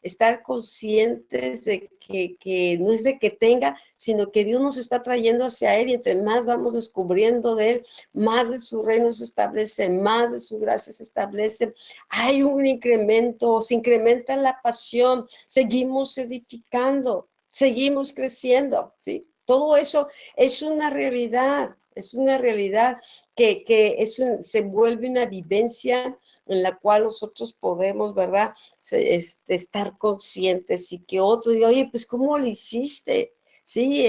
A: estar conscientes de que no es de que tenga, sino que Dios nos está trayendo hacia Él, y entre más vamos descubriendo de Él, más de su reino se establece, más de su gracia se establece. Hay un incremento, se incrementa la pasión, seguimos edificando, seguimos creciendo, ¿sí? Todo eso es una realidad que se vuelve una vivencia en la cual nosotros podemos, ¿verdad? Estar conscientes, y que otro diga, oye, pues, ¿cómo lo hiciste? Sí,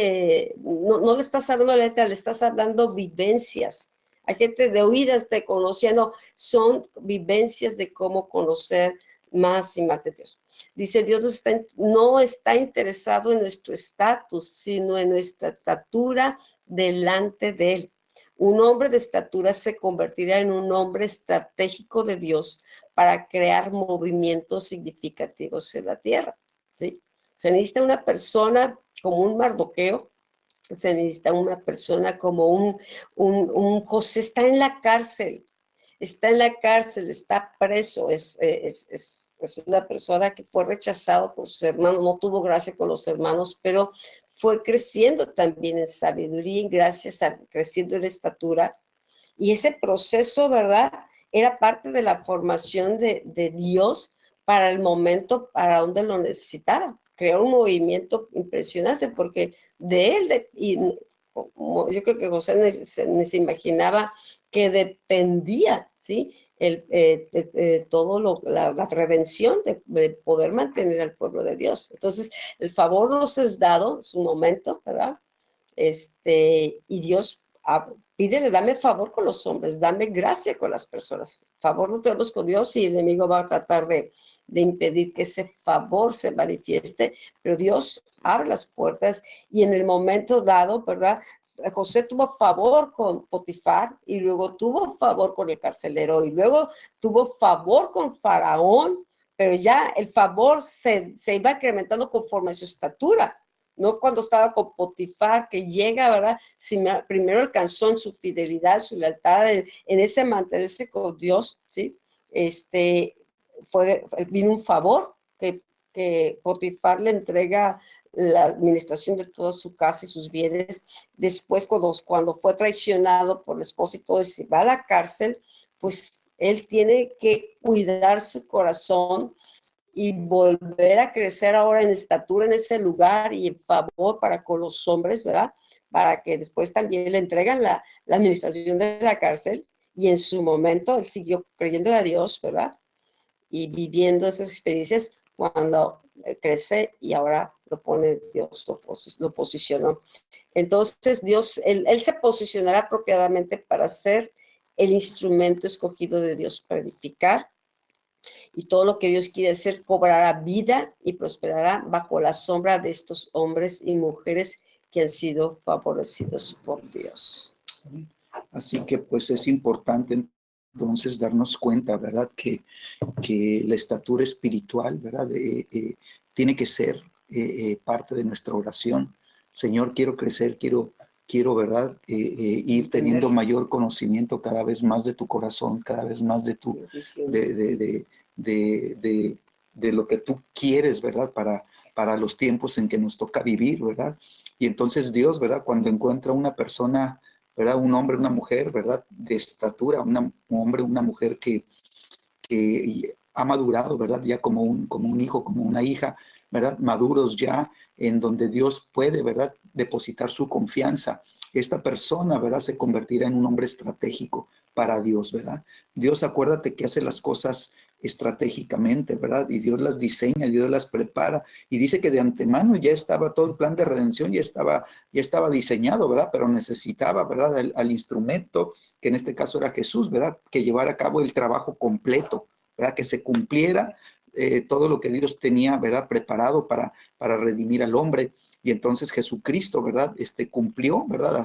A: no le estás hablando letra, le estás hablando vivencias. Hay gente de oídas te conocía, no, son vivencias de cómo conocer más y más de Dios. Dice, Dios no está interesado en nuestro estatus, sino en nuestra estatura delante de Él. Un hombre de estatura se convertirá en un hombre estratégico de Dios para crear movimientos significativos en la tierra, ¿sí? Se necesita una persona como un Mardoqueo, se necesita una persona como un José. Está en la cárcel, está preso, es una persona que fue rechazado por sus hermanos, no tuvo gracia con los hermanos, pero fue creciendo también en sabiduría y gracias a creciendo en estatura. Y ese proceso, ¿verdad? Era parte de la formación de Dios para el momento, para donde lo necesitara. Creó un movimiento impresionante, porque de él, yo creo que José ni se imaginaba que dependía, ¿sí? La redención de poder mantener al pueblo de Dios. Entonces, el favor nos es dado en su momento, ¿verdad? Y Dios pídele, dame favor con los hombres, dame gracia con las personas. Favor no tenemos con Dios, y el enemigo va a tratar de impedir que ese favor se manifieste, pero Dios abre las puertas, y en el momento dado, ¿verdad? José tuvo favor con Potifar, y luego tuvo favor con el carcelero, y luego tuvo favor con Faraón, pero ya el favor se iba incrementando conforme a su estatura. No cuando estaba con Potifar, que llega, ¿verdad? Primero alcanzó en su fidelidad, su lealtad, en ese mantenerse con Dios, ¿sí? Vino un favor que Potifar le entrega la administración de toda su casa y sus bienes. Después, cuando fue traicionado por el esposo y todo, y se va a la cárcel, pues él tiene que cuidar su corazón y volver a crecer ahora en estatura en ese lugar y en favor para con los hombres, ¿verdad? Para que después también le entregan la administración de la cárcel, y en su momento él siguió creyendo a Dios, ¿verdad? Y viviendo esas experiencias cuando crece, y ahora lo pone Dios, lo posicionó. Entonces Dios, él se posicionará apropiadamente para ser el instrumento escogido de Dios para edificar, y todo lo que Dios quiere hacer cobrará vida y prosperará bajo la sombra de estos hombres y mujeres que han sido favorecidos por Dios.
B: Así que pues es importante entonces darnos cuenta, ¿verdad? Que la estatura espiritual, ¿verdad? Tiene que ser parte de nuestra oración. Señor, quiero crecer, quiero, ¿verdad? Ir teniendo mayor conocimiento cada vez más de tu corazón, cada vez más de tu, de lo que tú quieres, ¿verdad? Para los tiempos en que nos toca vivir, ¿verdad? Y entonces Dios, ¿verdad? Cuando encuentra una persona, ¿verdad? Un hombre, una mujer, ¿verdad? De estatura, un hombre, una mujer que ha madurado, ¿verdad? Ya como un hijo, como una hija, ¿verdad? Maduros ya, en donde Dios puede, ¿verdad? Depositar su confianza. Esta persona, ¿verdad? Se convertirá en un hombre estratégico para Dios, ¿verdad? Dios, acuérdate que hace las cosas estratégicamente, ¿verdad? Y Dios las diseña, Dios las prepara, y dice que de antemano ya estaba todo el plan de redención, ya estaba diseñado, ¿verdad? Pero necesitaba, ¿verdad? Al instrumento, que en este caso era Jesús, ¿verdad? Que llevara a cabo el trabajo completo, ¿verdad? Que se cumpliera todo lo que Dios tenía, ¿verdad? Preparado para redimir al hombre. Y entonces Jesucristo, ¿verdad? Cumplió, ¿verdad?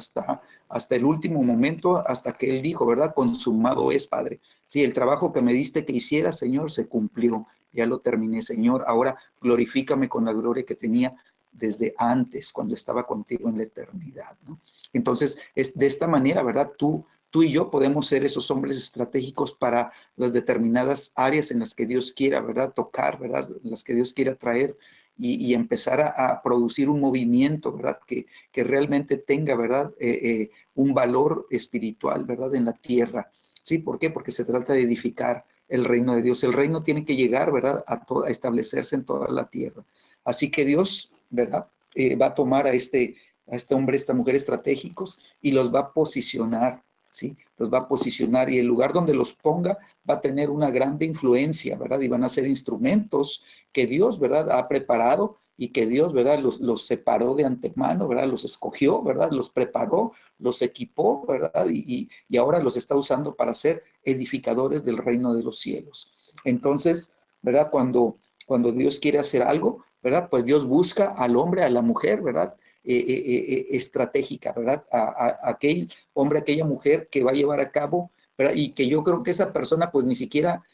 B: Hasta el último momento, hasta que Él dijo, ¿verdad? Consumado es, Padre. Sí, el trabajo que me diste que hiciera, Señor, se cumplió. ya lo terminé, Señor. Ahora glorifícame con la gloria que tenía desde antes, cuando estaba contigo en la eternidad, ¿no? Entonces, es de esta manera, ¿verdad? Tú y yo podemos ser esos hombres estratégicos para las determinadas áreas en las que Dios quiera, ¿verdad? Tocar, ¿verdad? En las que Dios quiera traer y empezar a producir un movimiento, ¿verdad? Que realmente tenga, ¿verdad? Un valor espiritual, ¿verdad? En la tierra. ¿Sí? ¿Por qué? Porque se trata de edificar el reino de Dios. El reino tiene que llegar, ¿verdad? A establecerse en toda la tierra. Así que Dios, ¿verdad? Va a tomar a este hombre, esta mujer estratégicos y los va a posicionar, ¿sí? Los va a posicionar y el lugar donde los ponga va a tener una grande influencia, ¿verdad? Y van a ser instrumentos que Dios, ¿verdad? Ha preparado y que Dios, ¿verdad? Los separó de antemano, ¿verdad? Los escogió, ¿verdad? Los preparó, los equipó, ¿verdad? Y ahora los está usando para ser edificadores del reino de los cielos. Entonces, ¿verdad? Cuando Dios quiere hacer algo, ¿verdad? Pues Dios busca al hombre, a la mujer, ¿verdad? Estratégica, ¿verdad? A aquel hombre, aquella mujer que va a llevar a cabo, ¿verdad? Y que yo creo que esa persona pues ni siquiera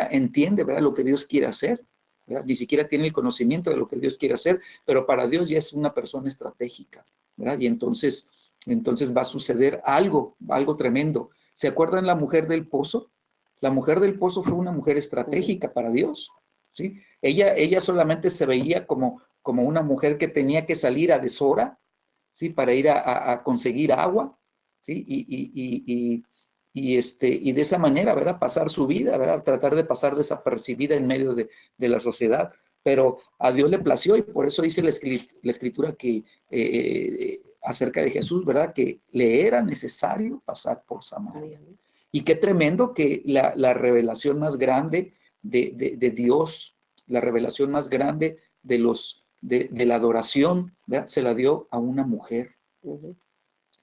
B: entiende, ¿verdad? Lo que Dios quiere hacer, ¿verdad? Ni siquiera tiene el conocimiento de lo que Dios quiere hacer, pero para Dios ya es una persona estratégica, ¿verdad? Y entonces va a suceder algo tremendo. ¿Se acuerdan la mujer del pozo? La mujer del pozo fue una mujer estratégica para Dios, ¿sí? Ella solamente se veía como una mujer que tenía que salir a deshora, ¿sí? Para ir a conseguir agua, ¿sí? Y de esa manera, ¿verdad? Pasar su vida, ¿verdad? Tratar de pasar desapercibida en medio de la sociedad. Pero a Dios le plació y por eso dice la escritura que acerca de Jesús, ¿verdad? Que le era necesario pasar por Samaria. Y qué tremendo que la revelación más grande de Dios, la revelación más grande de la adoración, ¿verdad? Se la dio a una mujer,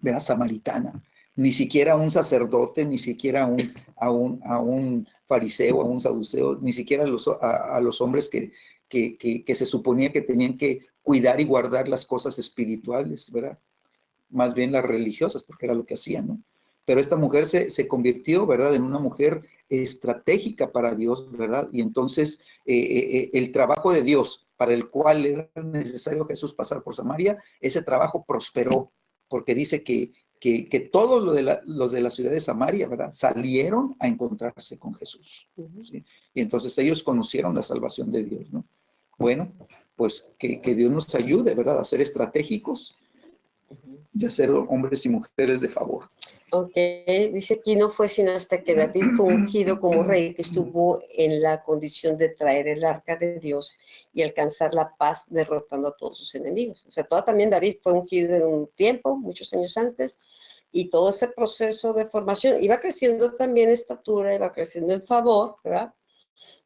B: ¿verdad? Samaritana. Ni siquiera a un sacerdote, ni siquiera a un fariseo, a un saduceo, ni siquiera a los hombres que se suponía que tenían que cuidar y guardar las cosas espirituales, ¿verdad? Más bien las religiosas, porque era lo que hacían, ¿no? Pero esta mujer se convirtió, ¿verdad?, en una mujer estratégica para Dios, ¿verdad? Y entonces el trabajo de Dios para el cual era necesario Jesús pasar por Samaria, ese trabajo prosperó, porque dice que todos los de la ciudad de Samaria, ¿verdad?, salieron a encontrarse con Jesús, ¿sí? Y entonces ellos conocieron la salvación de Dios, ¿no? Bueno, pues que Dios nos ayude, ¿verdad?, a ser estratégicos, de ser hombres y mujeres de favor.
A: Ok, dice aquí no fue sino hasta que David fue ungido como rey que estuvo en la condición de traer el arca de Dios y alcanzar la paz derrotando a todos sus enemigos. O sea, también David fue ungido en un tiempo, muchos años antes, y todo ese proceso de formación iba creciendo también en estatura, iba creciendo en favor, ¿verdad?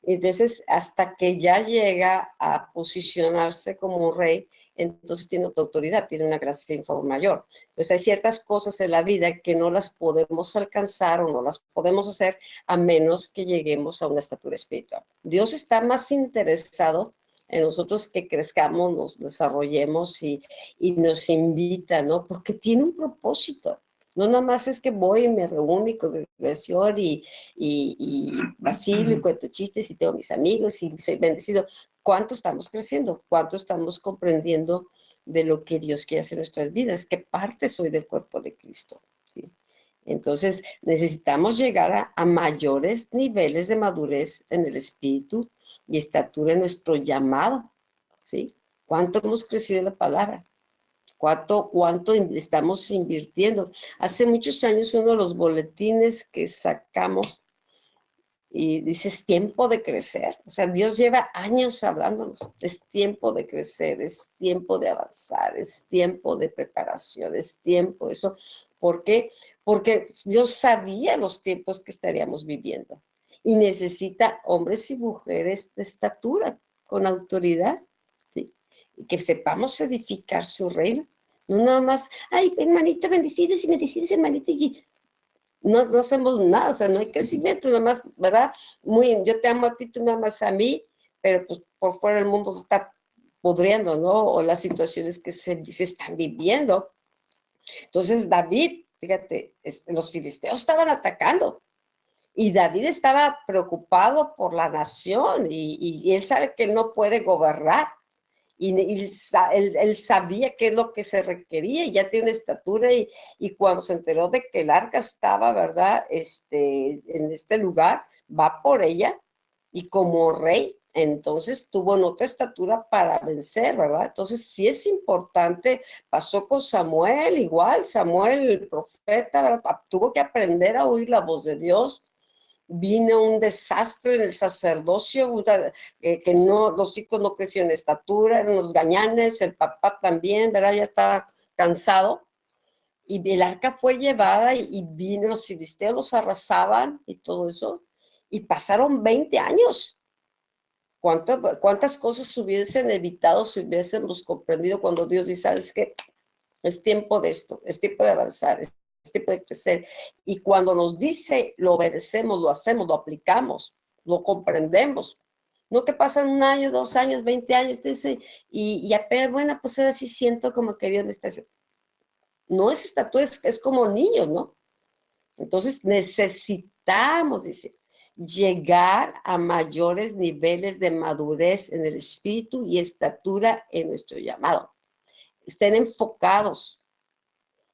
A: Entonces, hasta que ya llega a posicionarse como rey, entonces tiene otra autoridad, tiene una gracia mayor. Entonces hay ciertas cosas en la vida que no las podemos alcanzar o no las podemos hacer a menos que lleguemos a una estatura espiritual. Dios está más interesado en nosotros que crezcamos, nos desarrollemos y nos invita, ¿no? Porque tiene un propósito. No nada más es que voy y me reúno y congregación y vacilo y cuento chistes y tengo mis amigos y soy bendecido. ¿Cuánto estamos creciendo? ¿Cuánto estamos comprendiendo de lo que Dios quiere hacer en nuestras vidas? ¿Qué parte soy del cuerpo de Cristo? ¿Sí? Entonces, necesitamos llegar a mayores niveles de madurez en el espíritu y estatura en nuestro llamado. ¿Sí? ¿Cuánto hemos crecido en la palabra? ¿Cuánto estamos invirtiendo? Hace muchos años uno de los boletines que sacamos y dice, es tiempo de crecer. O sea, Dios lleva años hablándonos. Es tiempo de crecer, es tiempo de avanzar, es tiempo de preparación, es tiempo de eso. ¿Por qué? Porque Dios sabía los tiempos que estaríamos viviendo y necesita hombres y mujeres de estatura, con autoridad, ¿sí? Y que sepamos edificar su reino. No nada más, ay, hermanita, bendecidos y bendecidos, hermanita, y no hacemos nada, o sea, no hay crecimiento, nada más, ¿verdad? Yo te amo a ti, tú me amas a mí, pero pues por fuera el mundo se está pudriendo, ¿no? O las situaciones que se están viviendo. Entonces, David, fíjate, los filisteos estaban atacando Y David estaba preocupado por la nación y él sabe que él no puede gobernar. Él sabía qué es lo que se requería y ya tiene una estatura y cuando se enteró de que el arca estaba, ¿verdad? En este lugar, va por ella y como rey, entonces tuvo otra estatura para vencer, ¿verdad? Entonces sí es importante, pasó con Samuel igual, Samuel el profeta, ¿verdad? Tuvo que aprender a oír la voz de Dios. Vino un desastre en el sacerdocio, que no, los hijos no crecieron en estatura, eran los gañanes, el papá también, ¿verdad? Ya estaba cansado. Y el arca fue llevada y vino, los filisteos los arrasaban y todo eso. Y pasaron 20 años. ¿Cuántas cosas hubiesen evitado si hubiésemos comprendido cuando Dios dice, ¿sabes qué? Es tiempo de esto, es tiempo de avanzar, es tiempo de crecer. Y cuando nos dice, lo obedecemos, lo hacemos, lo aplicamos, lo comprendemos. No que pasan 1 año, 2 años, 20 años, y apenas, bueno, pues ahora sí siento como que Dios me está diciendo. No es estatura, es como niños, ¿no? Entonces necesitamos, dice, llegar a mayores niveles de madurez en el espíritu y estatura en nuestro llamado. Estén enfocados.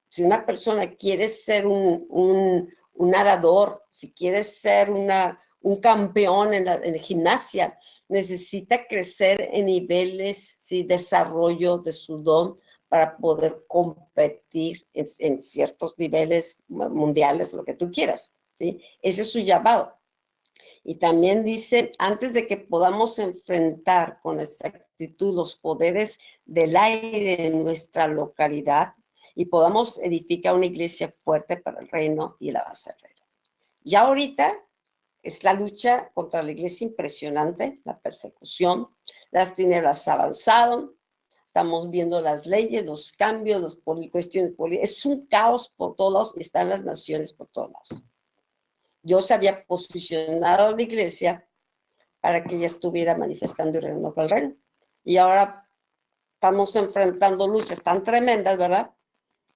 A: Si una persona quiere ser un nadador, si quiere ser un campeón en gimnasia, necesita crecer en niveles, ¿sí? Desarrollo de su don para poder competir en ciertos niveles mundiales, lo que tú quieras, ¿sí? Ese es su llamado. Y también dice, antes de que podamos enfrentar con exactitud los poderes del aire en nuestra localidad y podamos edificar una iglesia fuerte para el reino y la base del reino. Ya ahorita es la lucha contra la iglesia impresionante, la persecución, las tinieblas avanzaron, estamos viendo las leyes, los cambios, las cuestiones políticas, es un caos por todos lados y están las naciones por todos lados. Dios había posicionado a la iglesia para que ella estuviera manifestando y reinando con el reino. Y ahora estamos enfrentando luchas tan tremendas, ¿verdad?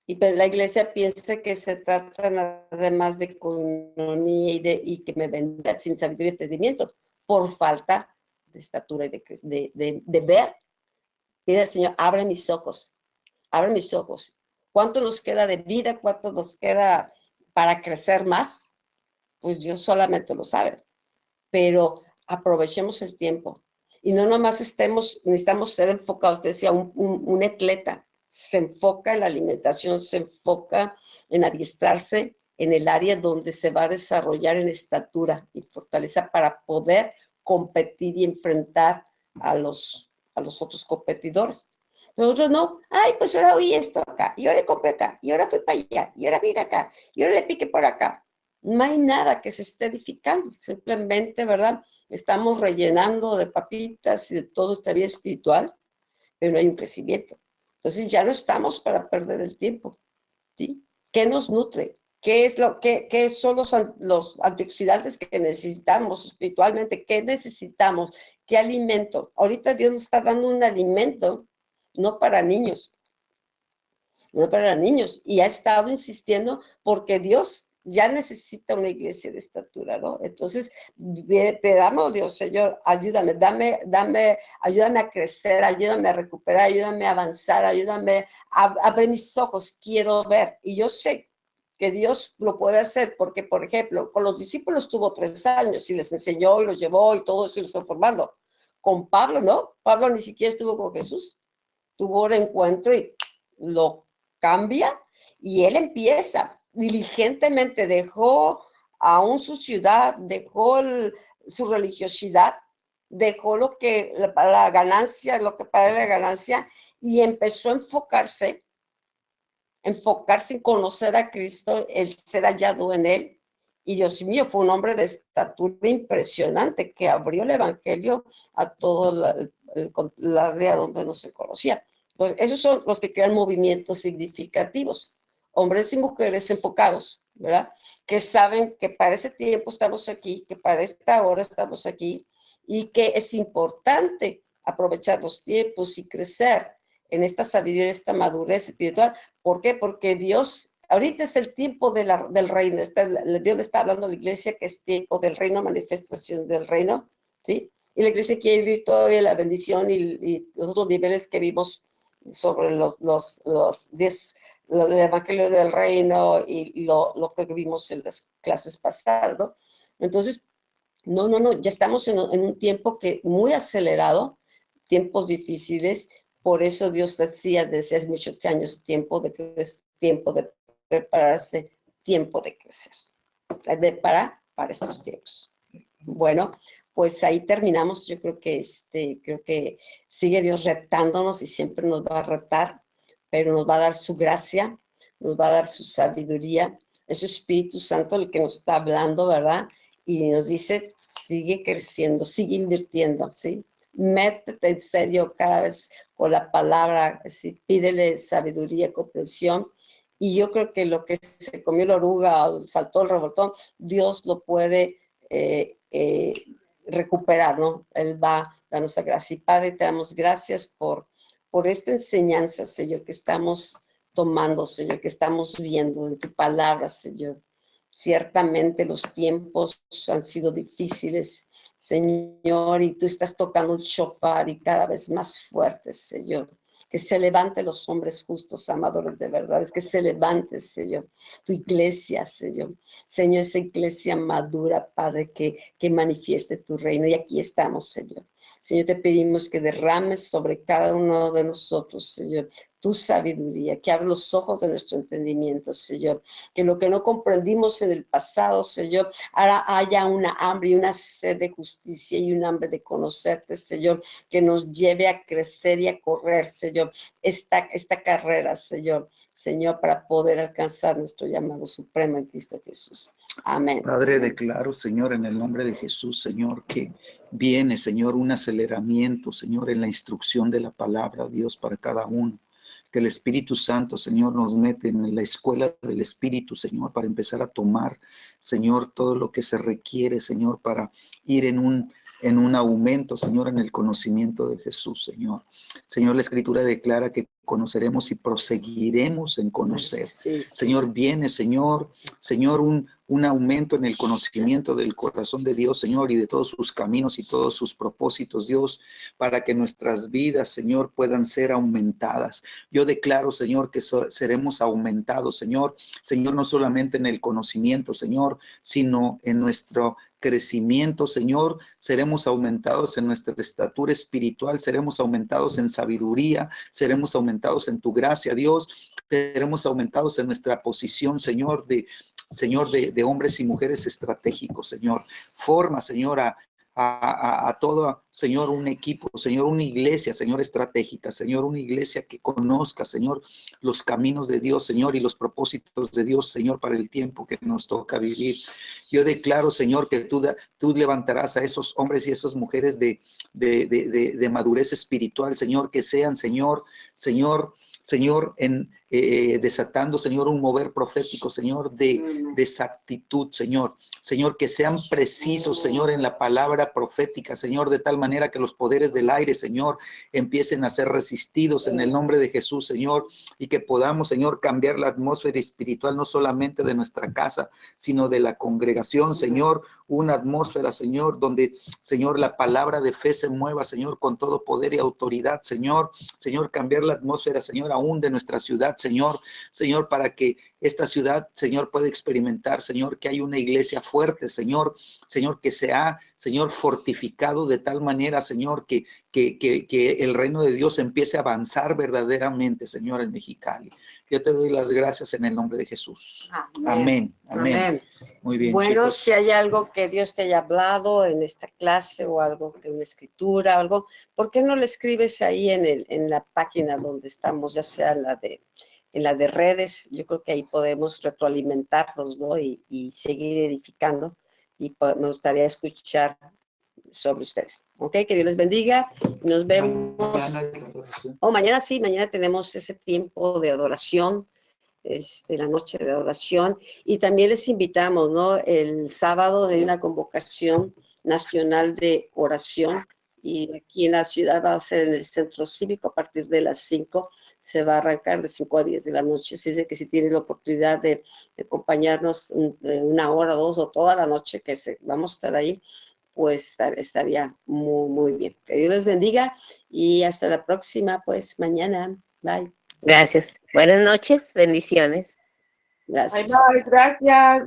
A: Y pues la iglesia piensa que se trata nada más de economía y que me venda sin sabiduría y entendimiento, por falta de estatura y de ver. Pide al Señor, abre mis ojos, abre mis ojos. ¿Cuánto nos queda de vida? ¿Cuánto nos queda para crecer más? Pues Dios solamente lo sabe. Pero aprovechemos el tiempo. Y no nomás necesitamos ser enfocados, decía un atleta, se enfoca en la alimentación, se enfoca en adiestrarse en el área donde se va a desarrollar en estatura y fortaleza para poder competir y enfrentar a los otros competidores. Nosotros no, ay, pues ahora oí esto acá, y ahora compré acá, y ahora fui para allá, y ahora vine acá, y ahora le piqué por acá. No hay nada que se esté edificando, simplemente, ¿verdad? Estamos rellenando de papitas y de todo esta vida espiritual, pero no hay un crecimiento. Entonces ya no estamos para perder el tiempo, ¿sí? ¿Qué nos nutre? ¿Qué son los antioxidantes que necesitamos espiritualmente? ¿Qué necesitamos? ¿Qué alimento? Ahorita Dios nos está dando un alimento, no para niños, no para niños, y ha estado insistiendo porque Dios ya necesita una iglesia de estatura, ¿no? Entonces, pedamos, Dios, Señor, ayúdame, ayúdame a crecer, ayúdame a recuperar, ayúdame a avanzar, ayúdame a abrir mis ojos, quiero ver. Y yo sé que Dios lo puede hacer porque, por ejemplo, con los discípulos tuvo 3 años y les enseñó y los llevó y todo eso y los fue formando. Con Pablo, ¿no? Pablo ni siquiera estuvo con Jesús. Tuvo un encuentro y lo cambia y él empieza diligentemente, dejó aún su ciudad, dejó su religiosidad, dejó la ganancia, lo que para la ganancia, y empezó a enfocarse en conocer a Cristo, el ser hallado en él. Y Dios mío, fue un hombre de estatura impresionante que abrió el evangelio a toda la área donde no se conocía. Pues esos son los que crean movimientos significativos, hombres y mujeres enfocados, ¿verdad? Que saben que para ese tiempo estamos aquí, que para esta hora estamos aquí y que es importante aprovechar los tiempos y crecer en esta sabiduría, esta madurez espiritual. ¿Por qué? Porque Dios ahorita es el tiempo del reino. Dios le está hablando a la iglesia que es tiempo del reino, manifestación del reino, ¿sí? Y la iglesia quiere vivir todavía la bendición y los otros niveles que vimos sobre el evangelio del reino y lo que vimos en las clases pasadas, ¿no? Entonces, no, ya estamos en un tiempo que muy acelerado, tiempos difíciles, por eso Dios decía desde hace muchos años, tiempo de prepararse, tiempo de crecer, para estos tiempos. Bueno, pues ahí terminamos. Yo creo que sigue Dios retándonos y siempre nos va a retar, pero nos va a dar su gracia, nos va a dar su sabiduría. Es su Espíritu Santo el que nos está hablando, ¿verdad? Y nos dice, sigue creciendo, sigue invirtiendo, ¿sí? Métete en serio cada vez con la palabra, ¿sí? Pídele sabiduría, comprensión. Y yo creo que lo que se comió la oruga, saltó el revoltón, Dios lo puede recuperar, ¿no? Él va a darnos la gracia. Y Padre, te damos gracias por esta enseñanza, Señor, que estamos tomando, Señor, que estamos viendo en tu palabra, Señor. Ciertamente los tiempos han sido difíciles, Señor, y tú estás tocando el shofar y cada vez más fuerte, Señor. Que se levante los hombres justos, amadores de verdades, que se levante, Señor, tu iglesia, Señor. Señor, esa iglesia madura, Padre, que manifieste tu reino. Y aquí estamos, Señor. Señor, te pedimos que derrames sobre cada uno de nosotros, Señor, tu sabiduría, que abra los ojos de nuestro entendimiento, Señor, que lo que no comprendimos en el pasado, Señor, ahora haya una hambre y una sed de justicia y un hambre de conocerte, Señor, que nos lleve a crecer y a correr, Señor, esta carrera, Señor, para poder alcanzar nuestro llamado supremo en Cristo Jesús. Amén.
B: Padre, declaro, Señor, en el nombre de Jesús, Señor, que viene, Señor, un aceleramiento, Señor, en la instrucción de la palabra, Dios, para cada uno. Que el Espíritu Santo, Señor, nos mete en la escuela del Espíritu, Señor, para empezar a tomar, Señor, todo lo que se requiere, Señor, para ir en un aumento, Señor, en el conocimiento de Jesús, Señor. Señor, la Escritura declara que conoceremos y proseguiremos en conocer.
A: Sí.
B: Señor, viene, Señor, un aumento en el conocimiento del corazón de Dios, Señor, y de todos sus caminos y todos sus propósitos, Dios, para que nuestras vidas, Señor, puedan ser aumentadas. Yo declaro, Señor, que seremos aumentados, Señor, no solamente en el conocimiento, Señor, sino en nuestro crecimiento, Señor, seremos aumentados en nuestra estatura espiritual, seremos aumentados en sabiduría, seremos aumentados en tu gracia, Dios, seremos aumentados en nuestra posición, Señor, de hombres y mujeres estratégicos, Señor. Forma, Señor, a todo, Señor, un equipo, Señor, una iglesia, Señor, estratégica, Señor, una iglesia que conozca, Señor, los caminos de Dios, Señor, y los propósitos de Dios, Señor, para el tiempo que nos toca vivir. Yo declaro, Señor, que tú levantarás a esos hombres y esas mujeres de madurez espiritual, Señor, que sean, Señor, desatando, Señor, un mover profético, Señor, de exactitud, Señor, que sean precisos, Señor, en la palabra profética, Señor, de tal manera que los poderes del aire, Señor, empiecen a ser resistidos en el nombre de Jesús, Señor, y que podamos, Señor, cambiar la atmósfera espiritual, no solamente de nuestra casa, sino de la congregación, Señor, una atmósfera, Señor, donde, Señor, la palabra de fe se mueva, Señor, con todo poder y autoridad, Señor, cambiar la atmósfera, Señor, aún de nuestra ciudad, Señor, para que esta ciudad, Señor, pueda experimentar, Señor, que hay una iglesia fuerte, Señor, que se ha, Señor, fortificado de tal manera, Señor, que el reino de Dios empiece a avanzar verdaderamente, Señor, en Mexicali. Yo te doy las gracias en el nombre de Jesús. Amén. Amén. Muy bien,
A: bueno,
B: chicos.
A: Si hay algo que Dios te haya hablado en esta clase o algo, en una escritura o algo, ¿por qué no le escribes ahí en la página donde estamos, ya sea en la de redes? Yo creo que ahí podemos retroalimentarnos, ¿no? Y seguir edificando. Y me gustaría escuchar sobre ustedes. ¿Ok? Que Dios les bendiga. Nos vemos. Mañana sí, mañana tenemos ese tiempo de adoración, la noche de adoración. Y también les invitamos, ¿no? El sábado de una convocación nacional de oración y aquí en la ciudad va a ser en el Centro Cívico a partir de las 5, se va a arrancar de 5 a 10 de la noche, así es que si tienes la oportunidad de acompañarnos una hora, dos o toda la noche vamos a estar ahí, pues estaría muy, muy bien. Que Dios les bendiga y hasta la próxima, pues mañana. Bye.
C: Gracias. Buenas noches, bendiciones.
A: Gracias.
D: Bye, bye, gracias.